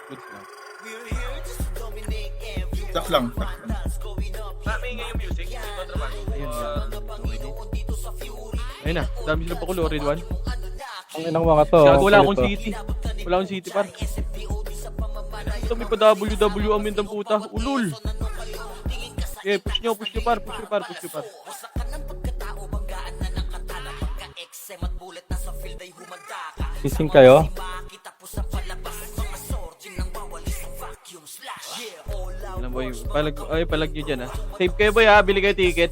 Goods lang. Tak lang. Maingay yung music. Kontrabass. Ayun nga. Okay din. Ayun na. Dami silang pakulo. Red one. Ang inang mga to. Gago, wala akong kulit, city. Wala akong city par. Ito may pa WW ang mindang puta. Ulul. Okay, push nyo par. Push nyo par. oh. Sising kayo. Alam boy, palag nyo dyan ha. Save kayo boy ha, bili kayo ticket.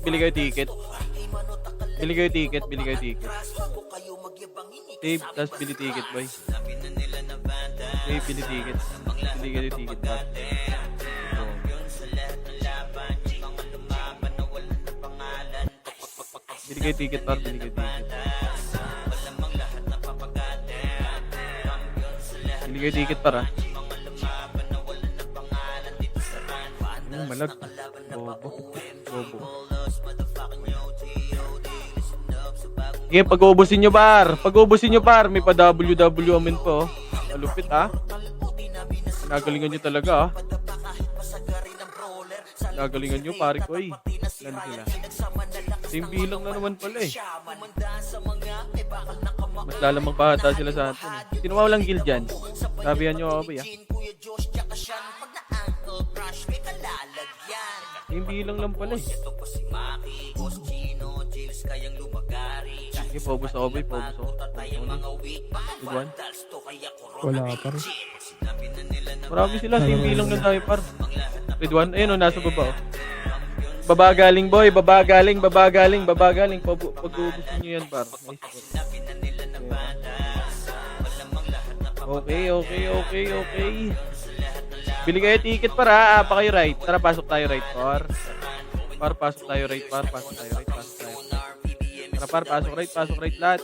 Save, tas bili ticket boy. Save, bili ticket. Bili kayo ticket pa. Bili kayo ticket par, bili kayo ticket. Bili kayo ticket par ha. Malag. Bobo. Sige, pag-uubusin nyo par. May pa WW amin po. Malupit ha. Nagalingan nyo talaga ha. Nagalingan nyo pare ko eh. Lalo sila. Same bilang na naman pala eh. Mas lalamang bata sila sa atin eh. Sino walang guild dyan? Sabihan nyo ako ba ya? Same bilang lang pala eh. Sige, pobos ako boy, pobos ako. Ibuan? Wala pa rin. Marami sila, same bilang na tayo par. Red one, ayun o, nasa baba o. Baba galing boy, baba galing. Pag-uubusin nyo yan par. Okay. Bili kayo ticket para, pa kayo right. Tara, pasok tayo right par. Pasok tayo right. Tara par, pasok right lahat.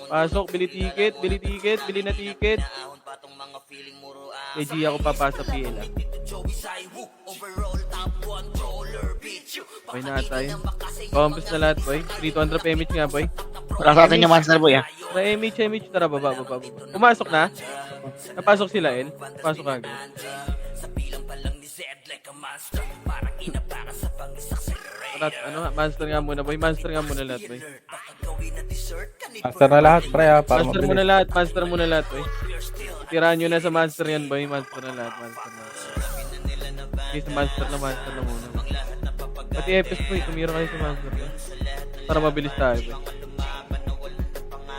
Pasok, bili na ticket. Kay G ako papasa PL ah. Okay na tayo. Compass na lahat boy. 300 PMH nga boy. Para sa atin yung monster boy ah. MH. Tara, baba. Pumasok na? Napasok sila El? Pasok agad. Monster nga muna boy. Monster lahat boy. Master na lahat, pre, ha, para Monster mabilis. muna lahat boy. Tirahan nyo na sa monster yan boy. Monster na lahat. Okay, sa monster na muna boy. Pati FS boy, tumira kayo sa monster boy. Para mabilis tayo boy.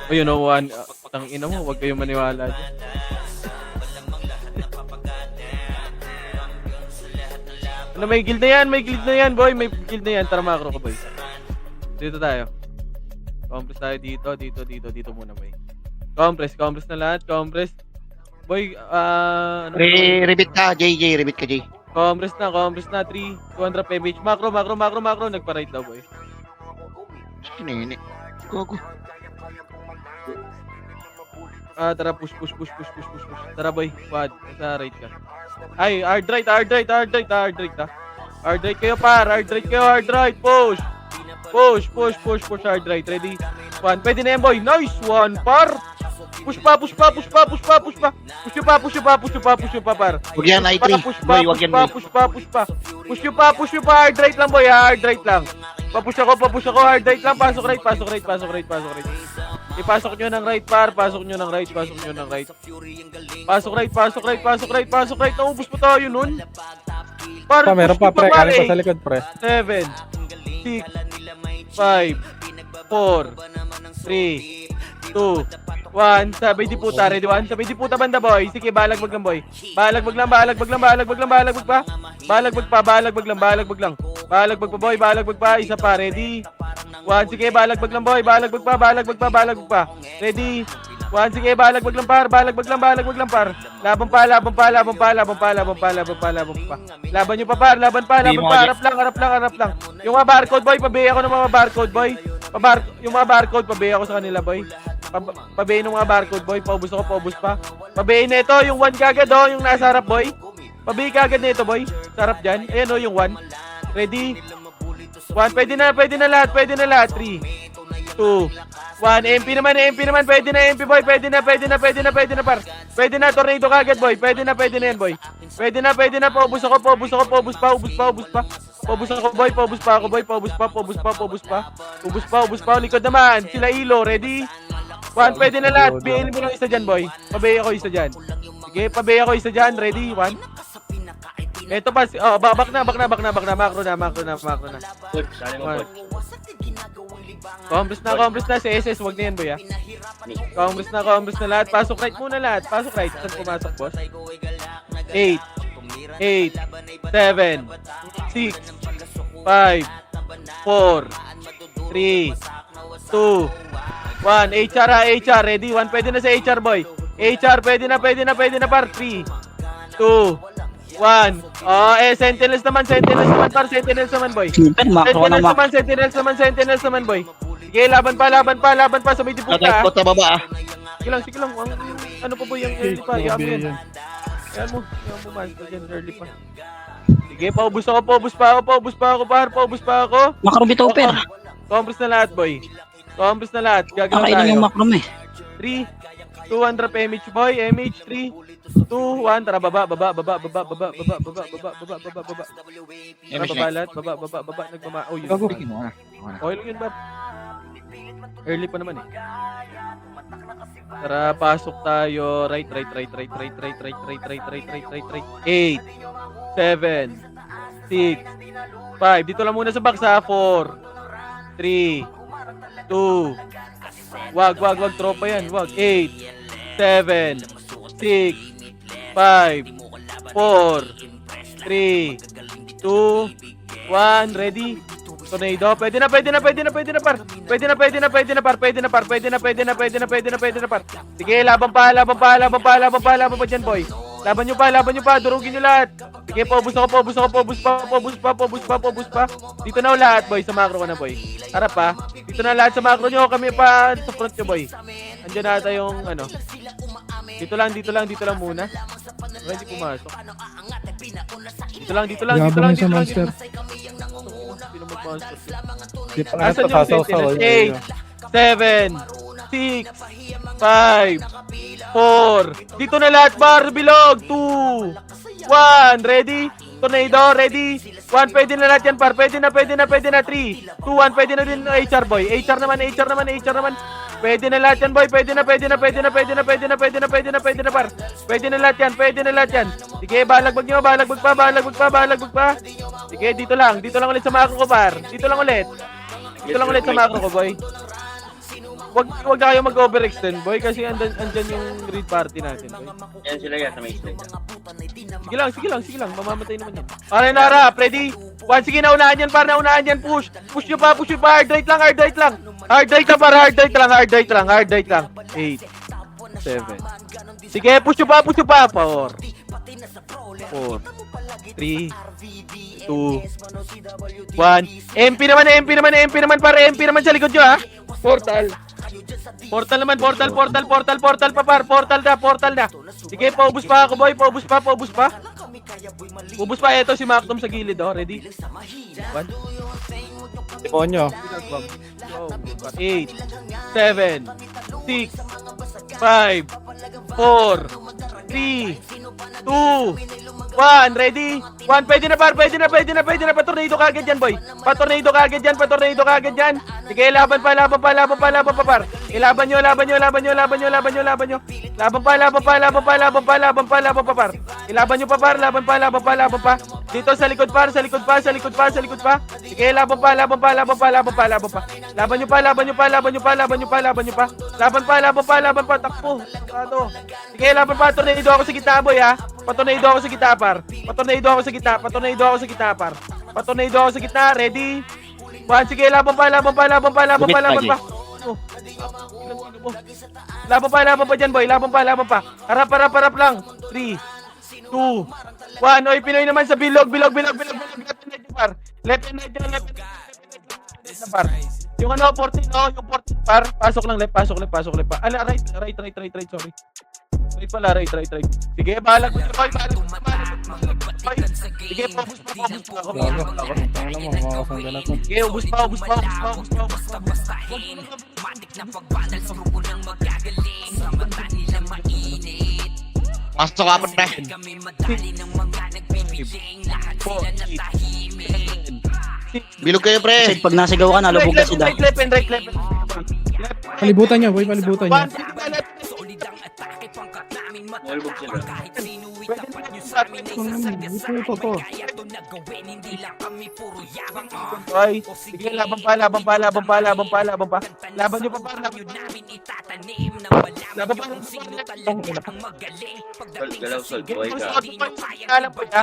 O yun o, tang ina mo, huwag kayong maniwala dyan. Ano, may guild na yan boy, may guild na yan. Tara macro ko boy. Dito tayo. Compress tayo dito muna boy. Compress na lahat, boy, ano? Rebit ka, JJ, rebit ka, J. Compress na, 200 PMH. Macro, nagpa-right daw boy. Nini. Gogo. Tara, push. Tara boy, quad, sa right ka. Ay, hard right ha. Hard right kayo par, hard right, push, hard right, ready? One, pwede na yan boy, nice one par. Push pa. Push nyo pa par. Huwag yan, I3. Boy, huwag yan, boy. Push nyo pa, hard right lang boy, hard right lang. Papush ako, hard right lang, pasok right. Ipasok nyo ng right par, pasok nyo ng right. Pasok right. Naubos pa tayo nun. Par, Meron pa, pre, galing pa sa likod, pre. 7, 6, 5, 4, 3, 2, 1. Sabay di puta, ready one. Sabay di puta banda boy. Sige, balag lang boy. Balag pa. Balag pa. Isa pa, ready? One, sige, balag lang boy. Balag pa. Ready? One, sige, balag lang par. Laban pa. Laban nyo pa par. Harap lang. Yung mga barcode boy, pabihay ako ng mga barcode boy. Yung mga barcode, pabihay ako sa kanila boy. Pabihay ng mga barcode boy. Paubos pa. Pabihay na ito, yung 1 kagad oh, yung nasa harap boy. Pabihay kagad na ito boy. Sarap dyan. Ayan oh, yung 1. Ready? 1, pwede na lahat. 3, 2, 1, MP naman, pwede na MP boy, pwede na par. Pwede na, tornado kagad boy, pwede na yan boy. Pwede na, paubos pa. Paubos pa, likod naman, sila Ilo, ready? 1, pwede na lahat, BL mo lang isa dyan boy. Pabay ako isa dyan. Sige, pabay ako isa dyan, ready? 1. Ito pa, back na, macro na. Good, dali mo, good. Compress na si SS, wag na yan boy ah. Compress na lahat, pasok right muna lahat, pasok right. Saan pumasok boss? 8, 7, 6, 5, 4, 3, 2, 1, HR, ready? 1, pwede na sa HR boy. HR, pwede na par, 3, 2, 1. Sentinels naman par, Sentinels naman boy. Super, macro na macro. Sentinels naman boy. Sige, laban pa sa may diputa. Natay ko ta baba ah. Sige lang. Ano pa boy yung early pa? Yan mo master dyan, early pa. Sige, paubos pa ako par. Macro bitoper. Compress na lahat boy. Gagalaw Nakailan yung tayo. macro mo eh. 3, 2, 1, drop MH boy. MH, 3, 2, 1. Tara, baba. Tara, baba lahat. Baba. Oh, yun. Okay lang yun, Bar. Early pa naman eh. Tara, pasok tayo. Right. 8, 7, 6, 5. Dito lang muna sa box ha. 4, 3, 2, wag, tropa yan. Wag. 8, 7, 6, 5, 4, 3, 2, 1. Ready? Tornado. Pwede na par. Sige, laban pa dyan, boy. Laban nyo pa. Durugin nyo lahat. Sige, paubos pa. Dito na lahat, boy. Sa macro ka na, boy. Harap pa. Dito na lahat sa macro nyo. Kami pa sa front nyo, boy. Andiyan nata yung, ano. Dito lang muna. Hindi pumasok. Dito lang. Yabang sa monster. Di pa nga ito, sasaw-saw. 8, 7, 6, 5, 4. Dito na lahat, bar, bilog. 2, 1. Ready? Tornado, ready? 1, pwede na lahat yan, par. Pwede na. 3, 2, 1. Pwede na din HR, boy. HR naman. Pwede na lahat yan, boy. Pwede na, par. Pwede na lahat yan. Sige, balagbag pa. Sige, dito lang ulit sa macro ko, par. Dito lang ulit sa macro ko, boy. Wag na kayo mag-overextend, boy, kasi andyan yung read party natin, boy. Yan sila yan sa may slide. Sige lang. Mamamatay naman yan. Okay, Nara, ready? 1, sige, naunahan yan. Push nyo pa. Hard right lang. Hard right lang. 8, 7. Sige, push nyo pa. 4, 3, 2, 1. MP naman, para MP naman sa likod nyo, ha? Portal naman. Portal na. Sige, paubos pa ako, boy. Paubos pa. Ito si Macdom sa gilid, oh. Ready? 1. Demonyo. 8, 7, 6, 5, 4, 3, 2, 1. Ready? 1, pwede na par. Patornado kagad yan, boy. Patornado kagad yan. Sige, laban pa par. Ilaban nyo. Laban pa par. Ilaban nyo pa par. Dito sa likod pa. Sige, laban pa. Laban nyo pa. Takbo. Sige, laban pa. Tornado ako sa gitna, boy, ha. Patornado ako sa gitna, par. Ready? 1, sige, laban pa. Oh. Laban pa dyan, boy. Laban pa. Harap lang. 3, 2, 1. Oy, Pinoy naman sa bilog. Left and right, par. Left and right, par. Yung ano, 14, no? Yung 14, par. Pasok lang left. Right, sorry. Right pala, right. Sige, balag mo, boy. Balag mo. Sige, focus pa. Gago. Ano mo, makakasangga na to. Sige, ubus pa. Pasok ka pre. Bilog kayo pre. Kasi pag nasigaw ka, nalubog ka sila. Left. Palibutan nyo, boy, palibutan nyo. Nalubog sila. Ito to. Ay, sige, laban pa. Laban nyo pa. Galaw sol, boy ka. Alam po ya.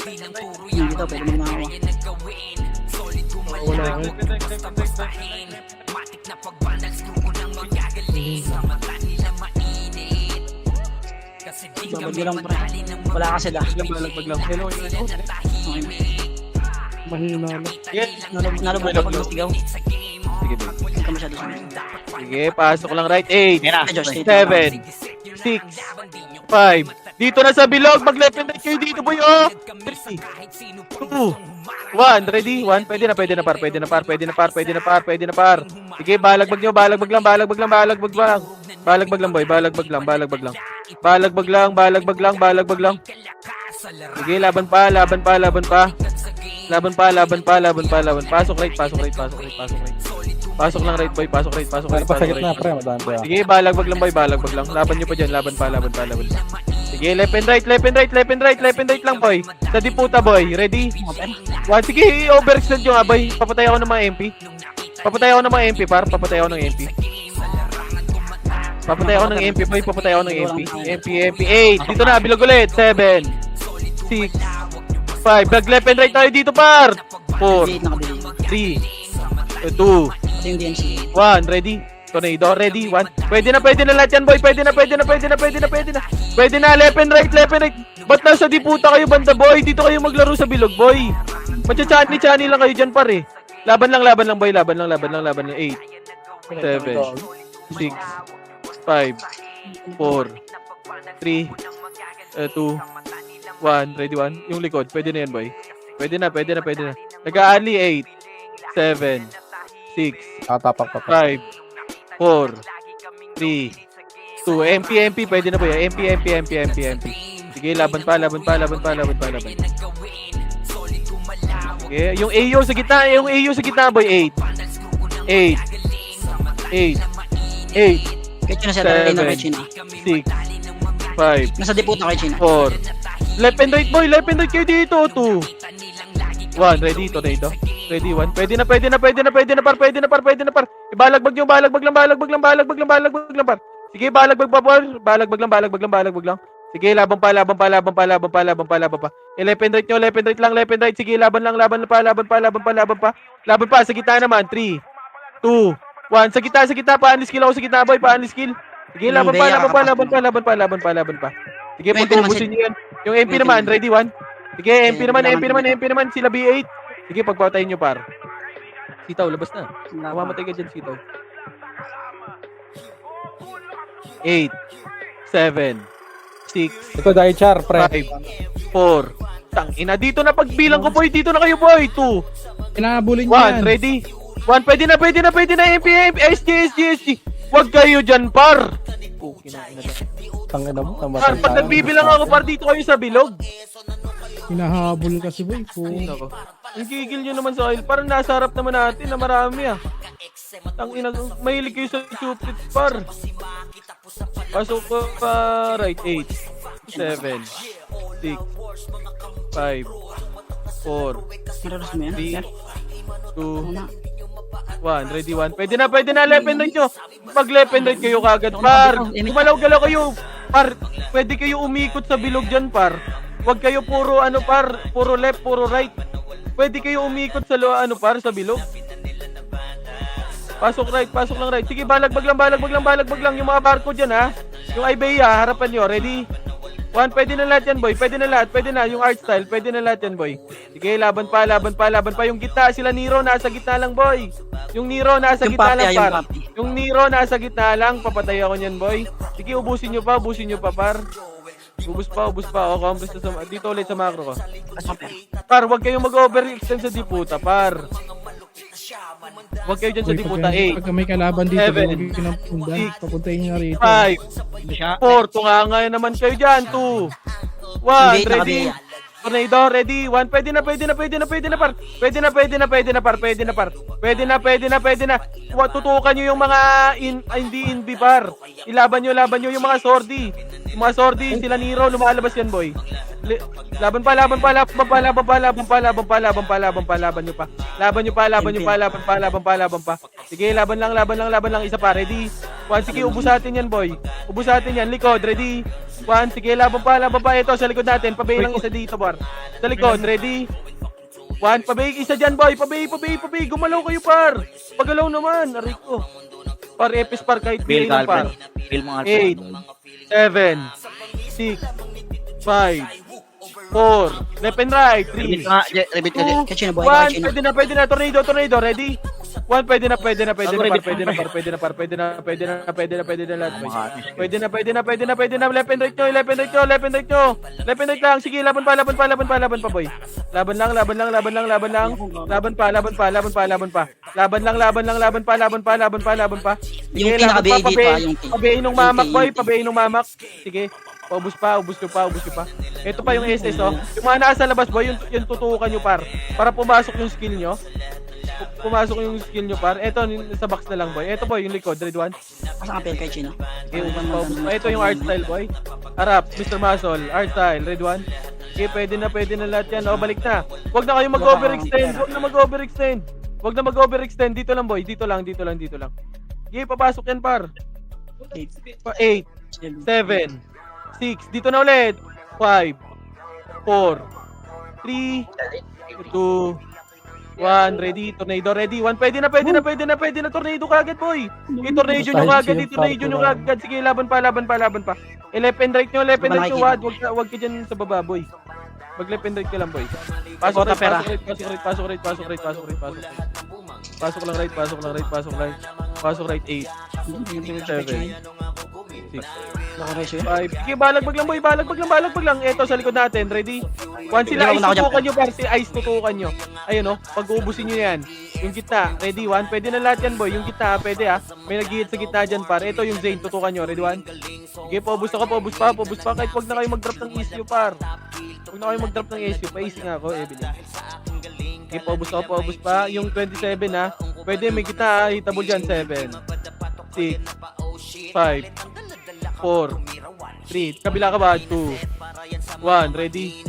Hindi dito, pwede mo nakawa. Wala nga. Babad nyo lang pre. Wala ka sila. Balag lang. Hello. Mahina na. Yes. Nalubog ka pag nasigaw. Sige, boy. Hindi ka masyado sunod. Sige, pasok lang right. 8, Yan na. Ay, Josh, 7, 6, 5. Dito na sa bilog. Mag-left and right kayo dito, boy. Oh. 3, 2, 1. Ready? 1. Pwede na par. Sige, balagbag nyo. Balagbag lang, boy. Balagbag lang. Sige, laban pa. Pasok right. Pasok lang right, boy. Pasok right. Pa sa gitna, pre, madaan pa. Sige, balagbag lang, boy. Laban nyo pa dyan. Laban pa. Sige, left and right lang, boy. Sa diputa, boy. Ready? 1. Sige, overextend nyo nga, boy. Papatay ako ng mga MP. Papatay ako ng MP, boy. MP. 8. Dito na, bilog ulit. 7, 6, 5. Left and right tayo dito, par. 4, Hindi nakabilhin. 3, 2, Ito yung DNC. 1, ready? Tornado, ready? 1. Pwede na lahat yan, boy. Pwede na. Pwede na, left and right. Ba't nasa diputa kayo, banda, boy? Dito kayo maglaro sa bilog, boy. Matcha-chani lang kayo dyan, pare. Laban lang, boy. Laban lang. 8, 7, 6, 5, 4, 3, 2, 1. Ready, 1. Yung likod, pwede na yan, boy. Pwede na. Nag-aali, 8, 7, 6, Tapak pa. 5, 4, 3, 2, MP, pwede na po yan. MP. Sige, laban pa. Okay, yung AO sa gitna, boy. 8, 8, 8, 8, Kahit yun na sila, Reyna, 7, kahit yun na. 6, 5, Nasa diputa kahit yun na. 4. Left and right, boy. Left and right kayo dito. 2, 1. Ready, tornado. Ready, 1. Pwede na, par. Ibalagbag nyo, balagbag lang, par. Sige, balagbag pa, par. Balagbag lang. Sige, laban pa. Left and right nyo, left and right. Sige, laban pa. Laban pa, sa gitna naman. 3, 2, 1. Sa gitna, pa-unli skill ako sa gitna, boy. Pa-unli skill. Sige, laban pa. Sige, pagkubusin nyo yan. Yung MP naman, ready, 1. Sige, MP naman. Sila B8. Sige, pagpatayin nyo, par. Sitaw, labas na. Mamamatay ka dyan, sitaw. 8, 7, 6, Ito, dahil char, pre. 5, 4. Tangina, dito na pagbilang ko, boy. Dito na kayo, boy. 2, Inaabulin nyo 1. yan. Ready? 1. Pwede na. MP. SG. Huwag kayo dyan, par. Tangina mo, Par, namatay pag tayo. nagbibilang ako, par, dito kayo sa bilog. Hinahabol kasi, boy. Nako. Ang gigil nyo naman sa oil. Parang nasa harap naman natin na marami Tangina, mahilig kayo sa stupid, par. Pasok ko pa right. 8, 7, 6, 5, 4, Mararos mo yan, 3, sir? 2, Una. 1. Ready, 1. Pwede na. Left and right nyo. Pag left and right kayo kagad, par. Gumalaw-galaw kayo. Par, pwede kayo umikot sa bilog dyan, par. Huwag kayo puro, par. Puro left, puro right. Pwede kayo umikot sa, par, sa bilog. Pasok lang right. Sige, balagbag lang. Yung mga barko dyan, ha. Yung Ibea, harapan nyo. Ready? 1. Pwede na lahat yan, boy. Pwede na. Yung art style, pwede na lahat yan, boy. Sige, laban pa. Yung gitna, sila Nero, nasa gitna lang, boy. Yung Nero, nasa Yung gitna papi, lang, yung par. papi. Yung Nero nasa gitna lang, papatay ako niyan, boy. Sige, ubusin nyo pa, par. Ubus pa. O, compress na sa... Dito ulit sa macro ko. Par, huwag kayong mag-overextend sa diputa, par. Huwag kayo dyan sa diputa. 8, Pag may kalaban dito, 7, huwag yung pinapundan. 6, Papuntayin nyo rito. 5, 4, tunganga naman kayo dyan. 2, 1, ready. Tornado, ready. 1, pwede na, par. Pwede na. Tutukan nyo yung mga hindi inbi, par. Ilaban nyo yung mga sordi. Yung mga sordi, sila Nero, lumalabas yan, boy. Laban pa nyo pa. Laban pa. Sige, laban lang. Isa pa, ready. 1, sige, ubus natin yan, boy. Ubus natin yan, likod, ready. 1, sige, laban pa. Ito, sa likod natin, pabay lang isa dito, bar. Sa likod, ready. 1, pabay, isa dyan, boy. Pabay. Gumalaw kayo, par. Pagalaw naman, Rico. Par, epis, par, kahit Bill bilay ng par. Calvin. Bill mga 8, 7, 6, 5, 4, left and right, 3, Rebit ka dyan. 2, 1, pwede na, tornado, ready? 1, pwede na, pwede na lahat, boy. Pwede na, left and right lang, sige, laban pa, boy. Laban lang, sige, Yung pinaka-BA dito, yung pabayin ng mamak, sige, ubus pa. Ito pa yung SS, oh. Yung mga nasa labas, boy, yung tutukan nyo, par. Para pumasok yung skill nyo. Par. Ito, sa box na lang, boy. Ito, boy, yung likod, red 1. Asa ka kay Chino? Ito yung art style, boy. Harap, Mr. Muscle, art style, red 1. Okay, pwede na lahat yan. O, balik na. Huwag na kayo mag-overextend. Dito lang, boy. Dito lang. Okay, papasok yan, par. 8, 7, 6, dito na ulit. 5, 4, 3, 2, 1, ready. Tornado, ready. 1, pwede na. Tornado kagad, boy. Tornado nyo kagad. Sige, laban pa. Left and right nyo. Wag ka dyan sa baba, boy. Mag left and right ka lang, boy. Pasok right. Pasok right, 8, 7, 6, 5. Sige, balagbag lang, boy. Balagbag lang. Eto, sa likod natin. Ready? Once sila ice, tutukan nyo, par. Si ice, tutukan nyo. Ayun, oh. Pag-uubusin nyo yan. Yung gitna. Ready? 1. Pwede na lahat yan, boy. Yung gitna, pwede, ah. May nag-hit sa gitna dyan, par. Ito, yung Zane. Tutukan nyo. Ready? 1. Sige, paubos pa. Kahit wag na kayo mag-drop ng issue, par. Wag na kayo mag-drop ng issue. Pa-issue nga ako, Evelyn. Okay, paubos pa. Yung 27, ha. Pwede, may gitna, ha. Hitable dyan. 7, 6, 5, 4, 3, kabila ka ba? 2, 1, ready?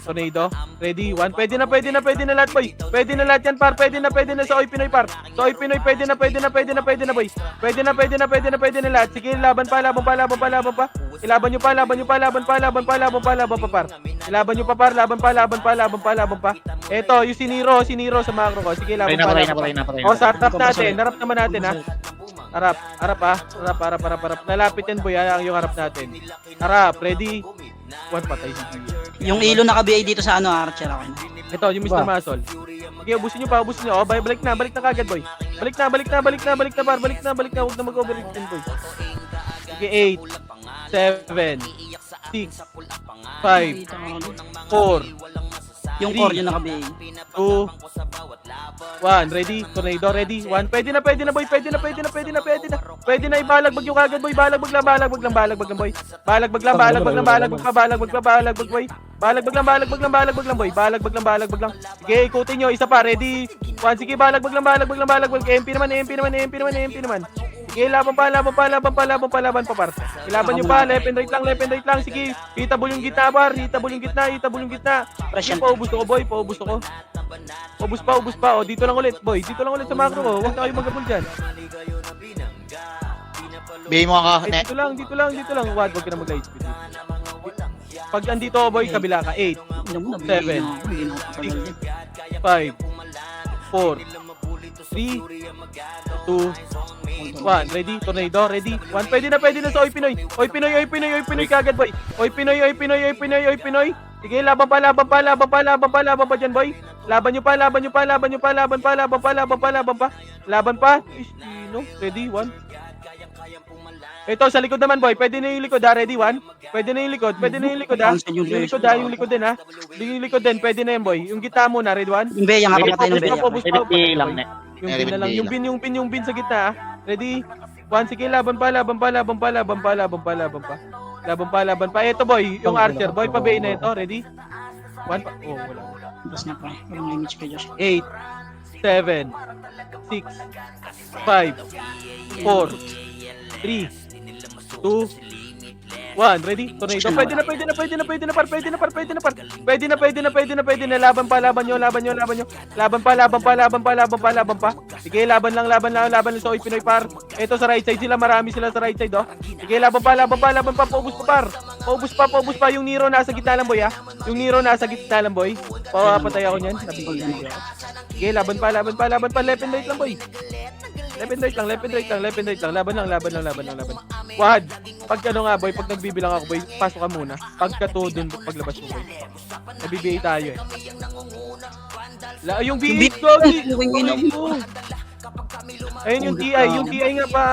Tornado, ready? 1, pwede na lahat, boy. Pwede na lahat yan, par. Pwede na sa Oy Pinoy, par. Sa Oy Pinoy, pwede na, boy. Pwede na lahat. Sige, laban pa. Ilaban nyo pa, par. Ilaban nyo pa, par. Laban pa. Eto, yung si Nero sa macro ko. Sige, laban pa. O, sa harap natin. Harap naman natin, ha. Harap. Nalapit yan, boy, yung harap natin. Harap, ready? 1, patay si Gio. Yung ilo naka-BA dito sa Archer ako. Ito, yung Mr. Muscle. Sige, ubusin nyo pa. O, balik na kagad, boy. Balik na, par. Balik na. Huwag na mag-overextend, boy. Sige, 8, 7, 6, 5, 4, Yung core yung naka-BA. 2, 1, ready? Tornado, ready? 1, pwede na, boy. Pwede na, ibalagbag yung kagad, boy. Balagbag lang, boy. Balagbag lang, boy. Balagbag lang. Sige, ikutin nyo. Isa pa, ready? 1, sige, balagbag lang. MP naman. Sige, laban pa, par. Ilaban nyo pa, left and right lang. Sige, hitable yung gitna, par. Hitable yung gitna. Sige, paubos ko, boy. Paubos pa. O, dito lang ulit, boy. Dito lang ulit sa macro ko. Huwag na kayo mag-abol dyan. Bigay mo ka. Dito lang. Wag ka na mag-HP. Pag andito, boy, kabila ka. 8, 7, 6, 5, 4, 3, 2, 1. Ready? Tornado, ready? 1. Pwede na sa Oy Pinoy. Oy Pinoy kagad, boy. Oy Pinoy. Sige, laban pa dyan, boy. Laban pa. Laban pa. Sino? Ready? 1. Ito, sa likod naman, boy. Pwede na yung likod, ha? Ready? 1. Pwede na yung likod, ha? Yung likod din, ha? Yung likod din, pwede na yan, boy. Yung gitna muna, ready? 1. Yung Bea, makapatay ng Bea. Yung bin sa gitna, ha? Ready? 1, sige, laban pa. Ito, boy, yung archer, boy, pabayin na ito, ready? 1, oh, wala. Tapos na pa. Walang image kay Josh. 8, 7, 6, 5, 4, 3, 2, 1. Ready? Tornado. Pwede na. Laban nyo. Laban pa. Sige, laban lang sa Oy Pinoy par. Ito sa right side sila, marami sila sa right side, oh. Sige, laban pa. Paubos pa yung Nero nasa gitna lang, boy, ha. Yung Nero nasa gitna lang, boy. Papatay ako niyan. Sige, laban pa. Left and right lang, boy. Left and right lang. Laban lang. Wad. Pag ano nga, boy, pag nagbibilang ako, boy, pasok ka muna. Pagka to dun, paglabas mo, boy. Nabibigay tayo, eh. Yung BH ko, ayun yung TI. Yung TI nga pa,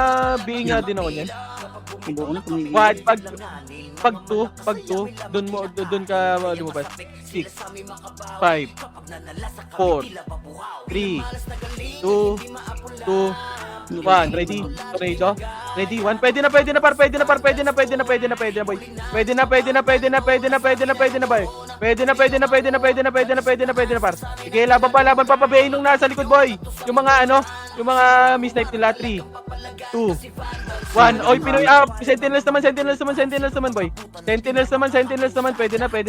BA nga din ako niyan. Wad, pag 2, dun ka lumabas. 6, 5, 4, 3, 2, 1. Ready? Tornado? Ready? 1. Pwede na, boy. Pwede na, par. Sige, laban pa, pabayin nung nasa likod, boy. Yung mga misnipe nila. 3, 2, 1. Oy, Pinoy, Sentinels naman, boy. Sentinels naman, pwede na, par.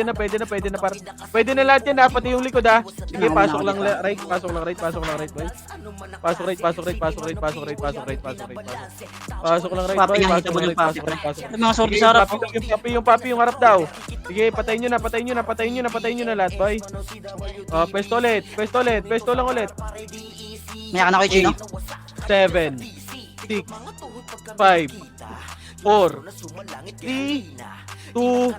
Pwede na lahat yan, pati yung likod, ha. Sige, pasok lang right, boy. Pasok right. Pasok lang right, boy. Mga sorti sa harap. Yung papi, yung harap daw. Sige, patayin nyo na lahat, boy. Pwesto lang ulit. May ka na kay Chino? 7, 6, 5, 4, 3, 2,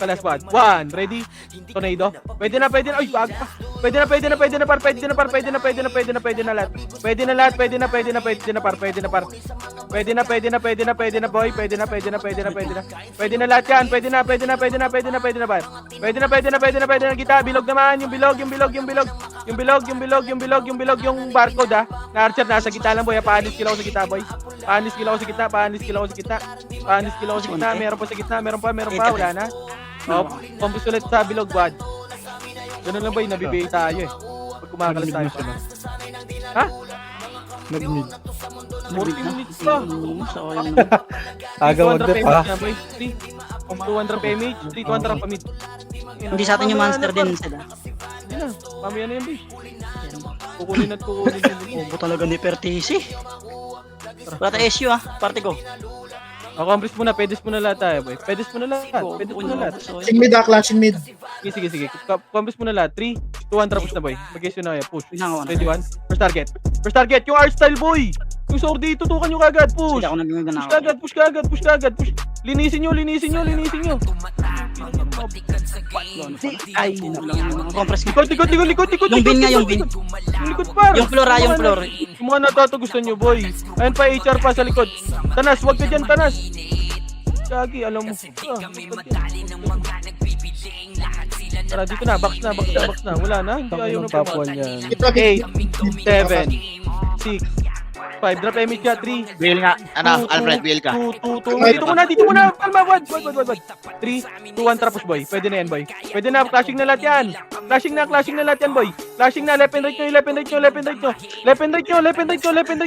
last one. 1, ready? Tornado. Pwede na. Ay, wag pa. Pwede na, par. Pwede na lahat. Pwede na, par. Pwede na, boy. Pwede na lahat yan. Pwede na, par. Pwede na. Kita, bilog naman. Yung bilog. Yung barcode, ha. Na archer, nasa gitna lang, boy. Paanis kila ko sa gitna, boy. Paanis kila ko sa gitna. Meron pa. Wala na. Pambus ulit sa bilog, wad. Ganun lang, boy, nabibigay tayo, eh. Pag kumakalas tayo pa. Ha? Nag-mid. 40 minutes pa. Aga mag-dep, ha? 200 PMH, 200 pa mid. Hindi sa atin yung monster din sila. Hindi na, mamaya na yan, boy. Kukunin din. Obo talaga ni Pertisi. Wala tayo SU, parte ko. Accomplish muna, pedes muna lahat tayo, boy. Pedes muna lahat. Clashing mid, clashing mid. Sige. Accomplish muna lahat. 3, 2, 1, push na, boy. Mag-guess yun na, push. Ready, 1. First target. Yung art style, boy. Yung sword dito, tutukan nyo kagad. Push. Push kagad. Linisin nyo. Ay, likod. Yung bin. Yung likod pa. Yung floor. Yung mga natatagustuhan nyo, boy. Ayun pa, HR pa sa likod. Tanas, wag ka dyan, Tanas. Gagi, alam mo. Tara, dito na. Box na. Wala na. Hindi ayaw na pa. 8, 7, 6, 5. Drop image ka. 3. Wheel nga. Alfred, wheel ka. 2. Dito muna. Palma, wad. 3, 2, 1, trapos, boy. Pwede na yan, boy. Pwede na. Clashing na lahat yan. Clashing na lahat yan, boy. Flashing na. Left and right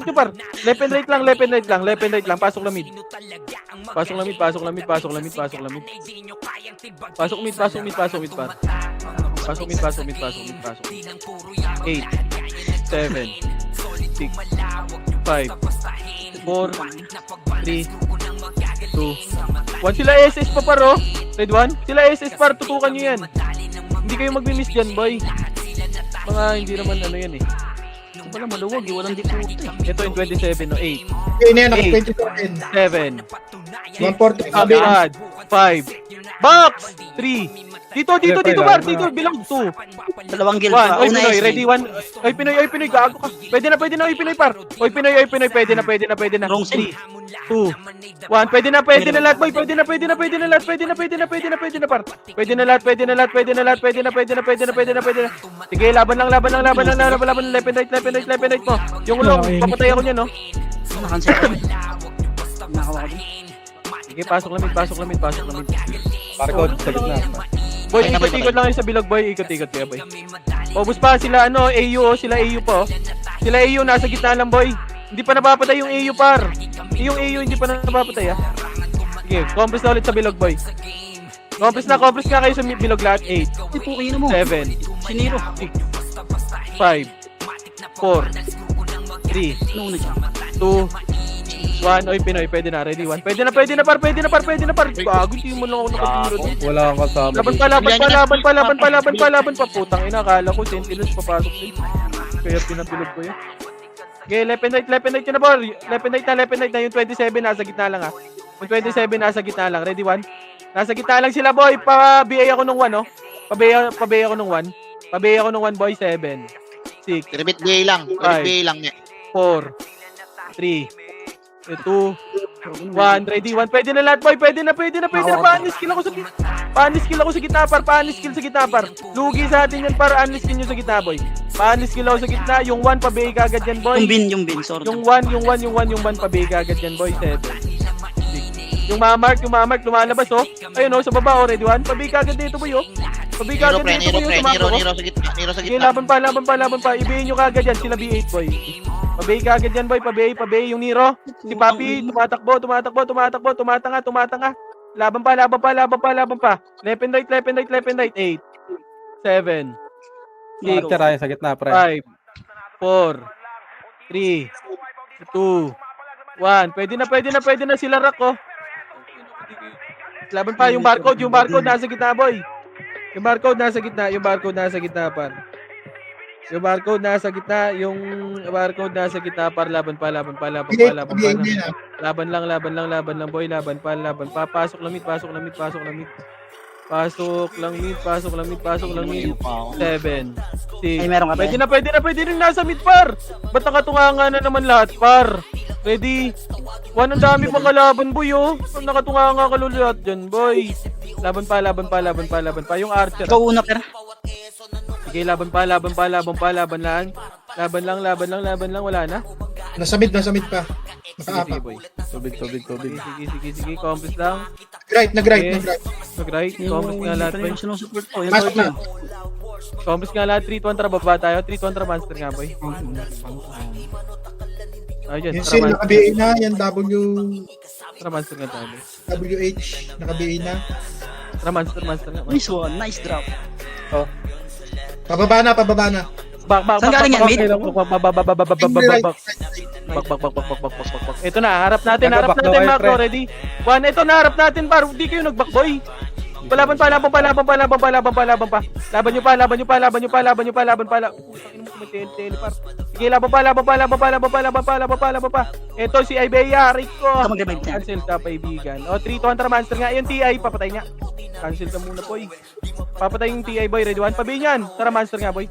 nyo, par. Left and right lang. Pasok lang mid. Pasok mid, par. Pasok mid, par. Pasok mid. 8, 7, 6, 5, 4, 3, 2, 1. Sila SS pa, paro. Red 1. Sila SS par, tutukan nyo yan. Hindi kayo magmi-miss dyan, boy. Mga hindi naman ano yan, eh. pala maluwag, walang diputo eh. Ito yung 27, no? 8, Okay na yan, naka 7, 27. 140 Agad. 5. Box. 3. Dito, Bar. Dito, bilang 2. Dalawang guild 1. pa. Oy, Una Pinoy. SG. Ready, 1. Oy, Pinoy. Gago ka. Pwede na, Oy, Pinoy, par. Oy, Pinoy. Pwede na. Wrong 3, side. 2, 1. Pwede na lahat, boy. Pwede na lahat. Par. Pwede na lahat. Sige, laban lang. Left and right mo. Yung long, papatay ako niyan, no? Nakansel ko. Nakawa ko din. Sige, pasok lang mid. Barcode, sa gitna. Boy, ikot lang kayo sa bilog, boy. Ikot kaya, boy. Obus pa sila, AU, sila AU po. Sila AU, nasa gitna lang, boy. Hindi pa napapatay yung AU, par. Yung AU, hindi pa napapatay, ah. Sige, compress na ulit sa bilog, boy. Compress nga kayo sa bilog lahat. 8, Hindi po kayo mo. 7, Siniro. 6, 5, 4, 3, Ano na dyan? 2, 1. Oy, Pinoy, pwede na. Ready, 1. Pwede na, par. Gago, hindi mo lang ako nakatiro doon. Wala kang kasama. Laban pa. Putang ina, akala ko Sentinels papasok din. Kaya pinapilog ko yun. Okay, left and right yun na, bro. Left and right na. Yung 27 nasa gitna lang, ha. Yung 27 nasa gitna lang. Ready, 1. Nasa gitna lang sila, boy. Pa-BA ako nung 1, no? Pa-BA ako nung 1. Boy. 7, 6, Repeat BA lang. Repeat BA lang niya. 4, 3, 2, 1, ready, 1. Pwede na lahat, boy. Pwede na. Panis-kill ako sa gitna, par. Lugi sa atin yan, par. Panis-kill nyo sa gitna, boy. Panis-kill ako sa gitna. Yung 1, pabigay kagad yan, boy. Yung bin, sorry. Yung 1, pabigay kagad yan, boy. 7, 6. Yung mamark, lumalabas, oh. Ayun, oh, sa baba, oh. Ready, 1. Pabigay kagad dito, boy, oh. Nero sa gitna. Nero sa Sige, gitna. laban pa. Ibihin nyo kagad yan, sila B8, boy. Pabay kagad yan, boy. Pabay. Yung Nero. Si Papi, tumatakbo. Tumatanga. Laban pa. Left and right. 8, 7, 6, Archer ay sa gitna, pre. 5, 4, 3, 2, 1. Pwede na sila rock, oh. Laban pa yung barcode nasa gitna, boy. Yung barcode nasa gitna, par. Yung barcode nasa gitna, par. Laban pa. Laban lang, boy. Laban pa. Pasok lang mid. 7, 6. Ay, meron ka ba? Pwede rin nasa mid, par. Ba't nakatunganga na naman lahat, par? Ready? Ang dami pang kalaban, boy, oh. Nakatunganga ka lahat dyan, boy. Laban pa. Yung Archer. Ikaw una, pera. Sige, laban lang. Wala na. Nasa mid pa. Sige, Nakaapa. boy. Tubig. Sige. Compress lang. Nag-right. Mag-right. Compress nga lahat, boy. Yung sinusupport ko. Yung Pasok na. Compress nga lahat. 3-1 baba tayo. 3-1 monster nga, boy. Ayun, Yung seal, naka-BA na. Yan, monster nga tayo, boy. WH, naka-BA na. Monster nga. Nice one. Nice drop. Pababa na. Back. Saan galing yan, mate? Bak. Ito na, harap natin, Macro, ready? 1, ito na, harap natin, par. Hindi kayo nag-back, boy. Laban pa. Laban nyo pa. Sige, laban pa. Ito si Ibeya, Rico. Ito mag-revive niya. Cancel ka, kaibigan. O, 3-2 monster nga. Yung TI, papatay niya. Cancel ka muna, boy. Papatay yung TI, boy. Ready, 1. Pabi niyan. Tara, monster nga, boy.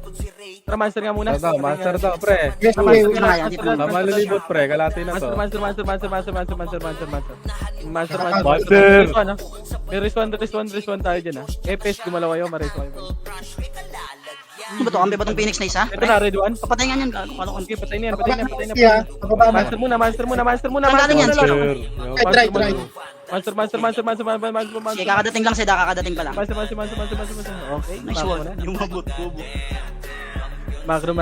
Tara, monster nga muna. Master daw, pre. Yes, Malilibot, pre. Kalati na to. Monster. Monster. May respawn tayo dyan, ha. EPS, gumalaw kayo, ma-respawn kayo. Ano ba to? Kampi ba itong Phoenix na isa? Ito na, ready, 1. Papatay nga yan. Gago. Kalo ko. Okay, patay na yan. Pababa na. Monster muna. Saan galing yan? Right. Monster. Sige, kakadating lang siya. Kakadating pa lang. Monster. Okay, Nice mako one. na. Yung mabot. Bobo. Macro.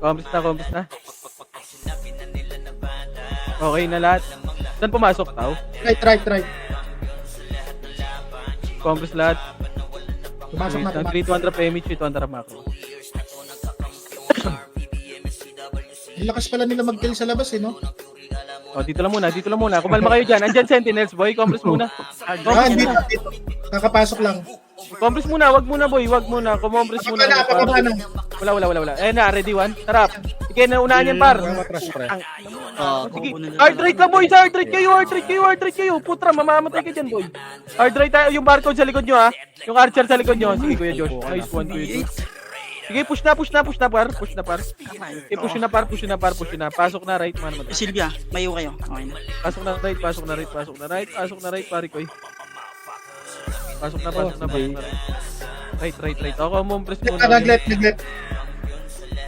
Compass na. Okay na lahat. Saan pumasok, tao? Right. Compass lahat. Pumasok na. 3-2 PMH, 3-2 macro. Ang lakas pala nila mag-kill sa labas, no? O, dito lang muna. Kumalma kayo dyan. Andyan Sentinels, boy. Compress muna. Dito. Kakapasok lang. Compress muna, wag muna boy, wag muna. Kumompres muna. Pababa na. Wala. Eh na, ready one. Tarap. Sige, naunahan yan par. Sige. Hard rate lang boy, hard rate kayo. Putra, mamamatay ka dyan boy. Hard rate tayo, yung barcode sa likod nyo ha. Yung archer sa likod nyo. Sige Kuya Josh. Nice one Kuya Josh. Sige, push na par. Okay, push na par. Pasok na right man. Silvia, mayo kayo. Okay na. Pasok na right, pare ko. Pasok na. Right. Ako, mumpres muna.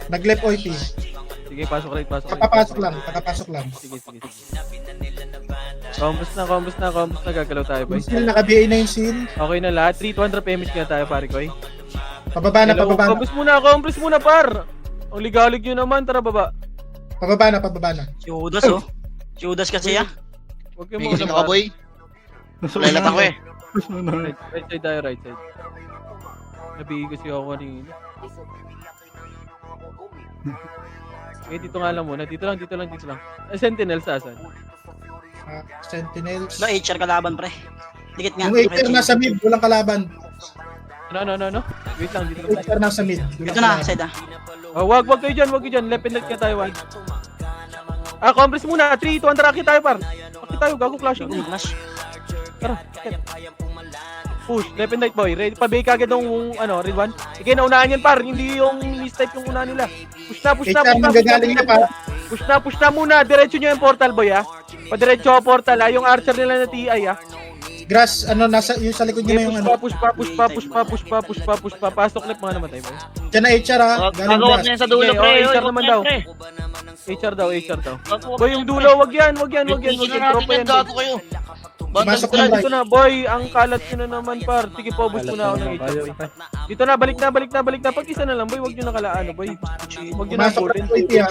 Nag-left OIT. Sige, pasok right. Kakapasok lang. Sige. Compres na, gagalaw tayo, boy. Yung seal, naka-BA na yung seal. Okay na lahat, 3-200 PMH nga tayo, pare ko. Pababa na. Compres muna, par. Ang ligalig nyo naman, tara baba. Pababa na. Si Judas oh. Si Judas kasi ah. Huwag kayo May gising muna, ka, boy. Lalat ako eh. Right side tayo, right side. Nabigay kasi ako kanina. Okay, dito nga lang muna. Dito lang. Sentinels asan? Sentinels. Wala, HR kalaban pre. Dikit nga. Yung HR nasa mid, walang kalaban. Ano? Wait lang, dito lang. HR nasa mid. Ito na, side ah. Oh, wag kayo dyan. Left and right ka tayo, wag. Compress muna. 3-200 akit tayo, par. Akit tayo, gago clashing. Flash. Tara, akit. Push, left and right, boy. Ready, pabay ka agad ng, red one. Sige, naunahan yan, par. Hindi yung mistype yung una nila. Push na. Magagaling na pa. Push na muna. Diretso nyo yung portal, boy, ha. Padiretso ang portal, ha. Yung archer nila na TI, ha. Grass, nasa yung sa likod niya na yung ano. Push pa. Pasok left mga namatay, boy. Diyan na HR ha. Galing Gagawa grass. na yan sa dulo, Okay, pre. HR naman daw. HR daw. Boy, yung dulo, wag yan. Tropa yan, boy. Gago kayo. Pumasok Tara, ng dito right. na, boy. Ang kalat nyo na naman, par. Sige, paubos muna ako ng HR, boy. Dito na, balik na. Pag isa na lang, boy. Huwag nyo nakalaano, boy. Huwag nyo na Pumasok bulin. ng OIT ha.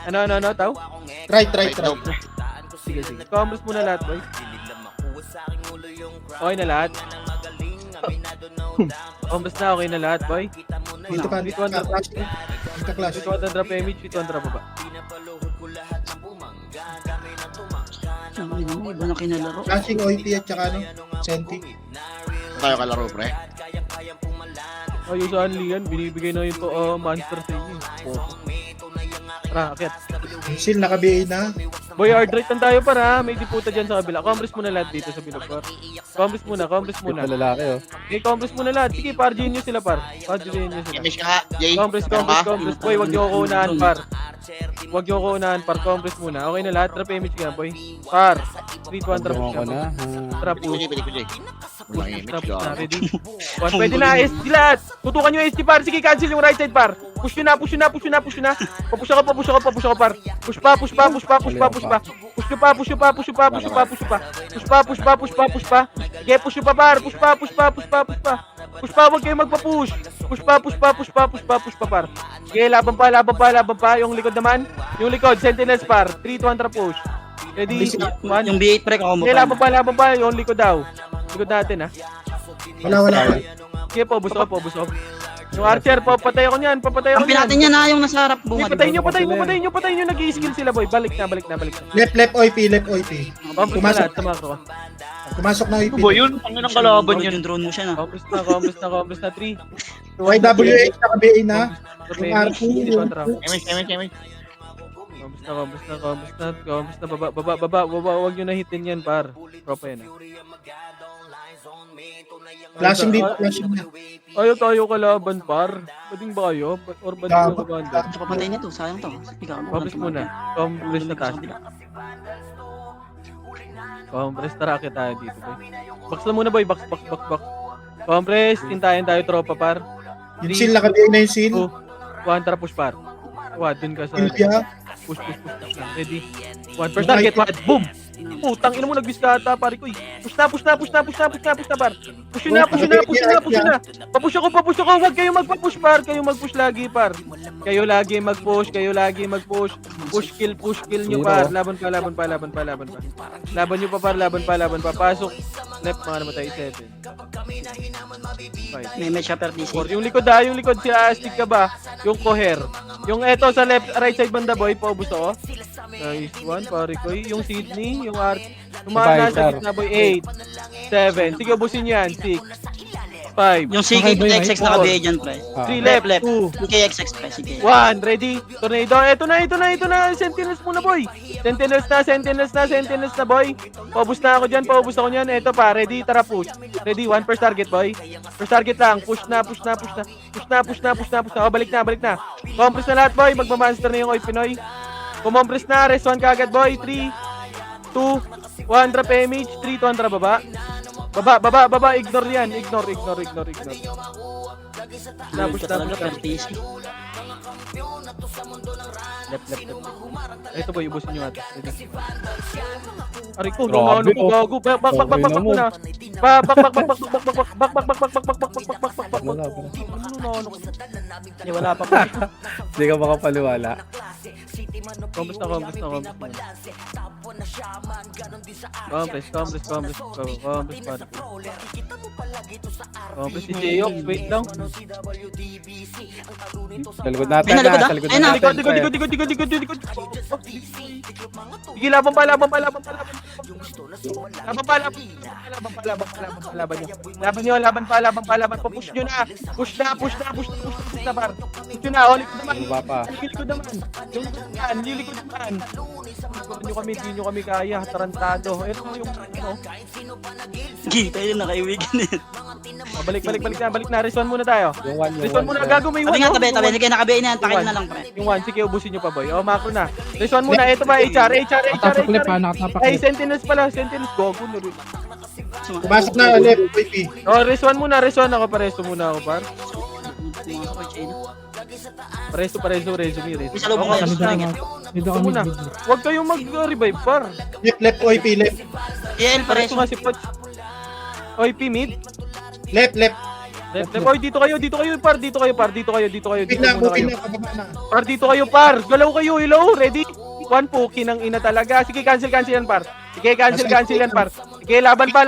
Ano, tao? Right. Sige. Compres muna lahat, boy. Okay na lahat. Compres na, okay na lahat, boy. Dito pa. Dito clash. 200 drop image, 200 baba. Iba na kinalaro. Flashing OIT at saka ano. Senti. Tayo kalaro, pre. Ayun sa Anli yan, binibigay na yung monster sa inyo. Tara, akit. Yung seal, naka-BA na. Boy, hard rate lang tayo para may diputa dyan sa kabila. Compres muna lahat dito sa bilog, par. Compres muna. Lalaki oh. Okay, compres muna lahat. Sige, par, genius sila, par. Par, genius sila. Imish ka nga, Jay. Compres. Boy, wag niyo ko unahan, par. Compres muna. Okay na lahat, drop image ka, boy. Par. 3-200 Ako siya. na. Trap Pili ko, Jay. Walang image, Trap na, gago. ready? One, pwede na, SG lahat. Tutukan nyo SG, par. Sige, cancel yung right side, par. Push nyo na. Papush ako, par. Push pa. Push pa. Sige, push nyo pa, par. Push pa. Wag kayo magpa-push. Push pa, par. Sige, laban pa. Yung likod naman. Sentinels, par. 3-200 push. Ready? One. Yung B8 pre ako mo. Sige, laban pa. Yung likod daw. Likod natin, ha. Wala. Sige, paubos ako. Yung archer, papatay ako niyan. Ang pinatay niya na yung nasa harap bunga. Patayin nyo. Nag-i-skill sila, boy. Balik na. Left OIT. Pumasok na lahat, sama ko. Pumasok na OIT. Boy, yun. Ang inang kalaban Yung yun. drone mo siya na. Compres na, 3. YWH, naka-BA na. Yung RP, yung... Imish. Compres na, baba. Huwag nyo na hitin yan, par. Propa yan, ha. Flashing na. Ayaw tayo kalaban, par. Bading ba kayo? Or bading Gago. ba kabanda? Ito papantay nito, sayang to. Ikaw ano? Compres muna. Compres na taas. Compres, tara akit tayo dito, boy. Box na muna, boy. Box. Compres, tintayan tayo tropa, par. Yung seal, naka-BA na yung seal. 1, tara push, par. Dun ka sa... Silvia. Push. Ready? 1 first target, 1. Boom! Putang ina mo, nag-viscata, pare ko. Push na, par. Push na. Papush ako. Huwag kayo magpa-push, par. Kayo mag-push lagi, par. Kayo lagi mag-push. Push kill nyo, par. Laban pa. Laban nyo pa, par. Pasok. Left, mga namatay, 7. May match upper DC. Yung likod si Astig ka ba? Yung Coher. Yung eto sa right side banda, boy, paubos ako. Nice one, pare ko. Yung Sydney, yung Art. Yung mga nasa gitna, boy, 8, 7. Sige, ubusin yan. 6, 5, Yung CK Okay, boy, XX na kabigay dyan, pre. 3 left, Left. 2, CKXX, pre. CK. 1, ready, tornado. Ito na, Sentinels muna, boy. Sentinels na, boy. Paubos na ako dyan. Ito pa, ready, tara, push. Ready, 1 first target, boy. First target lang, push na. O, balik na. Compress na lahat, boy. Magmamonster na yung Oy Pinoy. Kumompress na, rest 1 kagad, boy. 3, 2, 1, drop image. 3, 2, 1, baba. Baba, ignore yan. Ignore. Push na. RTC. Left. Ito boy, ubusin nyo natin. Aray ko, Grabe, ko, gago. Bak muna. Bak. Wala pa. Wala pa. Hindi ka makapaliwala. Compress na. Compress si Jayok, wait lang. Sa likod natin Ay, nalikod, na. ah. Sa likod Ayun na. natin. Likod. Sige, laban pa. Laban nyo. Push nyo na. Push na, par. Push nyo na, likod naman. Baba pa. Lilikod naman. Hindi nyo kami kaya. Tarantado. Ito yung ano. Gi, tayo yung nakaiwigan din. Balik na. Respawn muna tayo. Yung one. Respawn muna, gago may Tabi one. nga, oh. tabi. Sige, nakabigay na yan. Takin Yung na lang, pre. Yung 1, sige, ubusin nyo pa, boy. O, macro na. Respawn muna. Ito ba, HR. Nakapaklip ha, Ay, nakapaklip. Sentinels pala. Sentinels, gogo. Pumasok na left, OP. O, respawn muna. Ako, paresto muna ako, par. Paresto, resume. Isa lubong Okay, kayo. Dito Sige. kami. Dito Ito kami. muna. Huwag kayong mag-revive, par. Left, OP, left. EL, Paresto pareso. nga si Poch. OIP mid. Left. Left. Oy, dito kayo, par. Dito kayo. Upin Dito na, muna upin kayo. na, kababa na. Par, dito kayo, par. Galaw kayo, hello, ready? 1 po, kinang ina talaga. Sige, cancel yan, par. Sige, cancel yan, par. Sige, laban pa.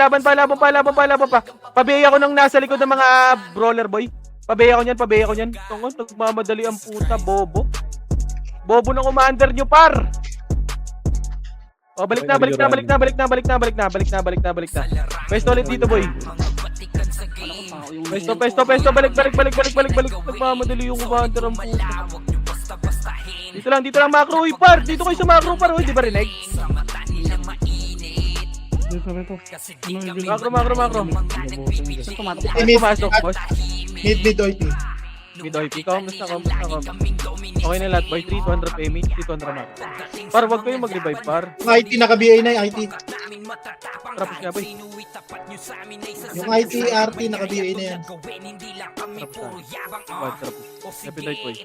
Pabaya ko nang nasa likod ng mga brawler, boy. Pabaya ko niyan. Tungo, nagmamadali ang puta, bobo. Bobo ng commander nyo, par. O, balik na. Pwesto ulit dito, boy. Pwesto. Balik. Nagmamadali yung commander ang puta. Dito lang macro, uy, par. Dito kayo sa macro, par. Uy, di ba rinig? Dito. Macro. Pumasok, boss. Mid, OP. Mid-OIP, comms na. Okay na lahat, boy. 3, 200 PMH, 3, 200 mark. Par, wag kayo mag-revive, par. Yung IT, naka-BA na yung IT. Tapos nga, boy. Yung IT, RT, naka-BA na yan. Appetite, boy.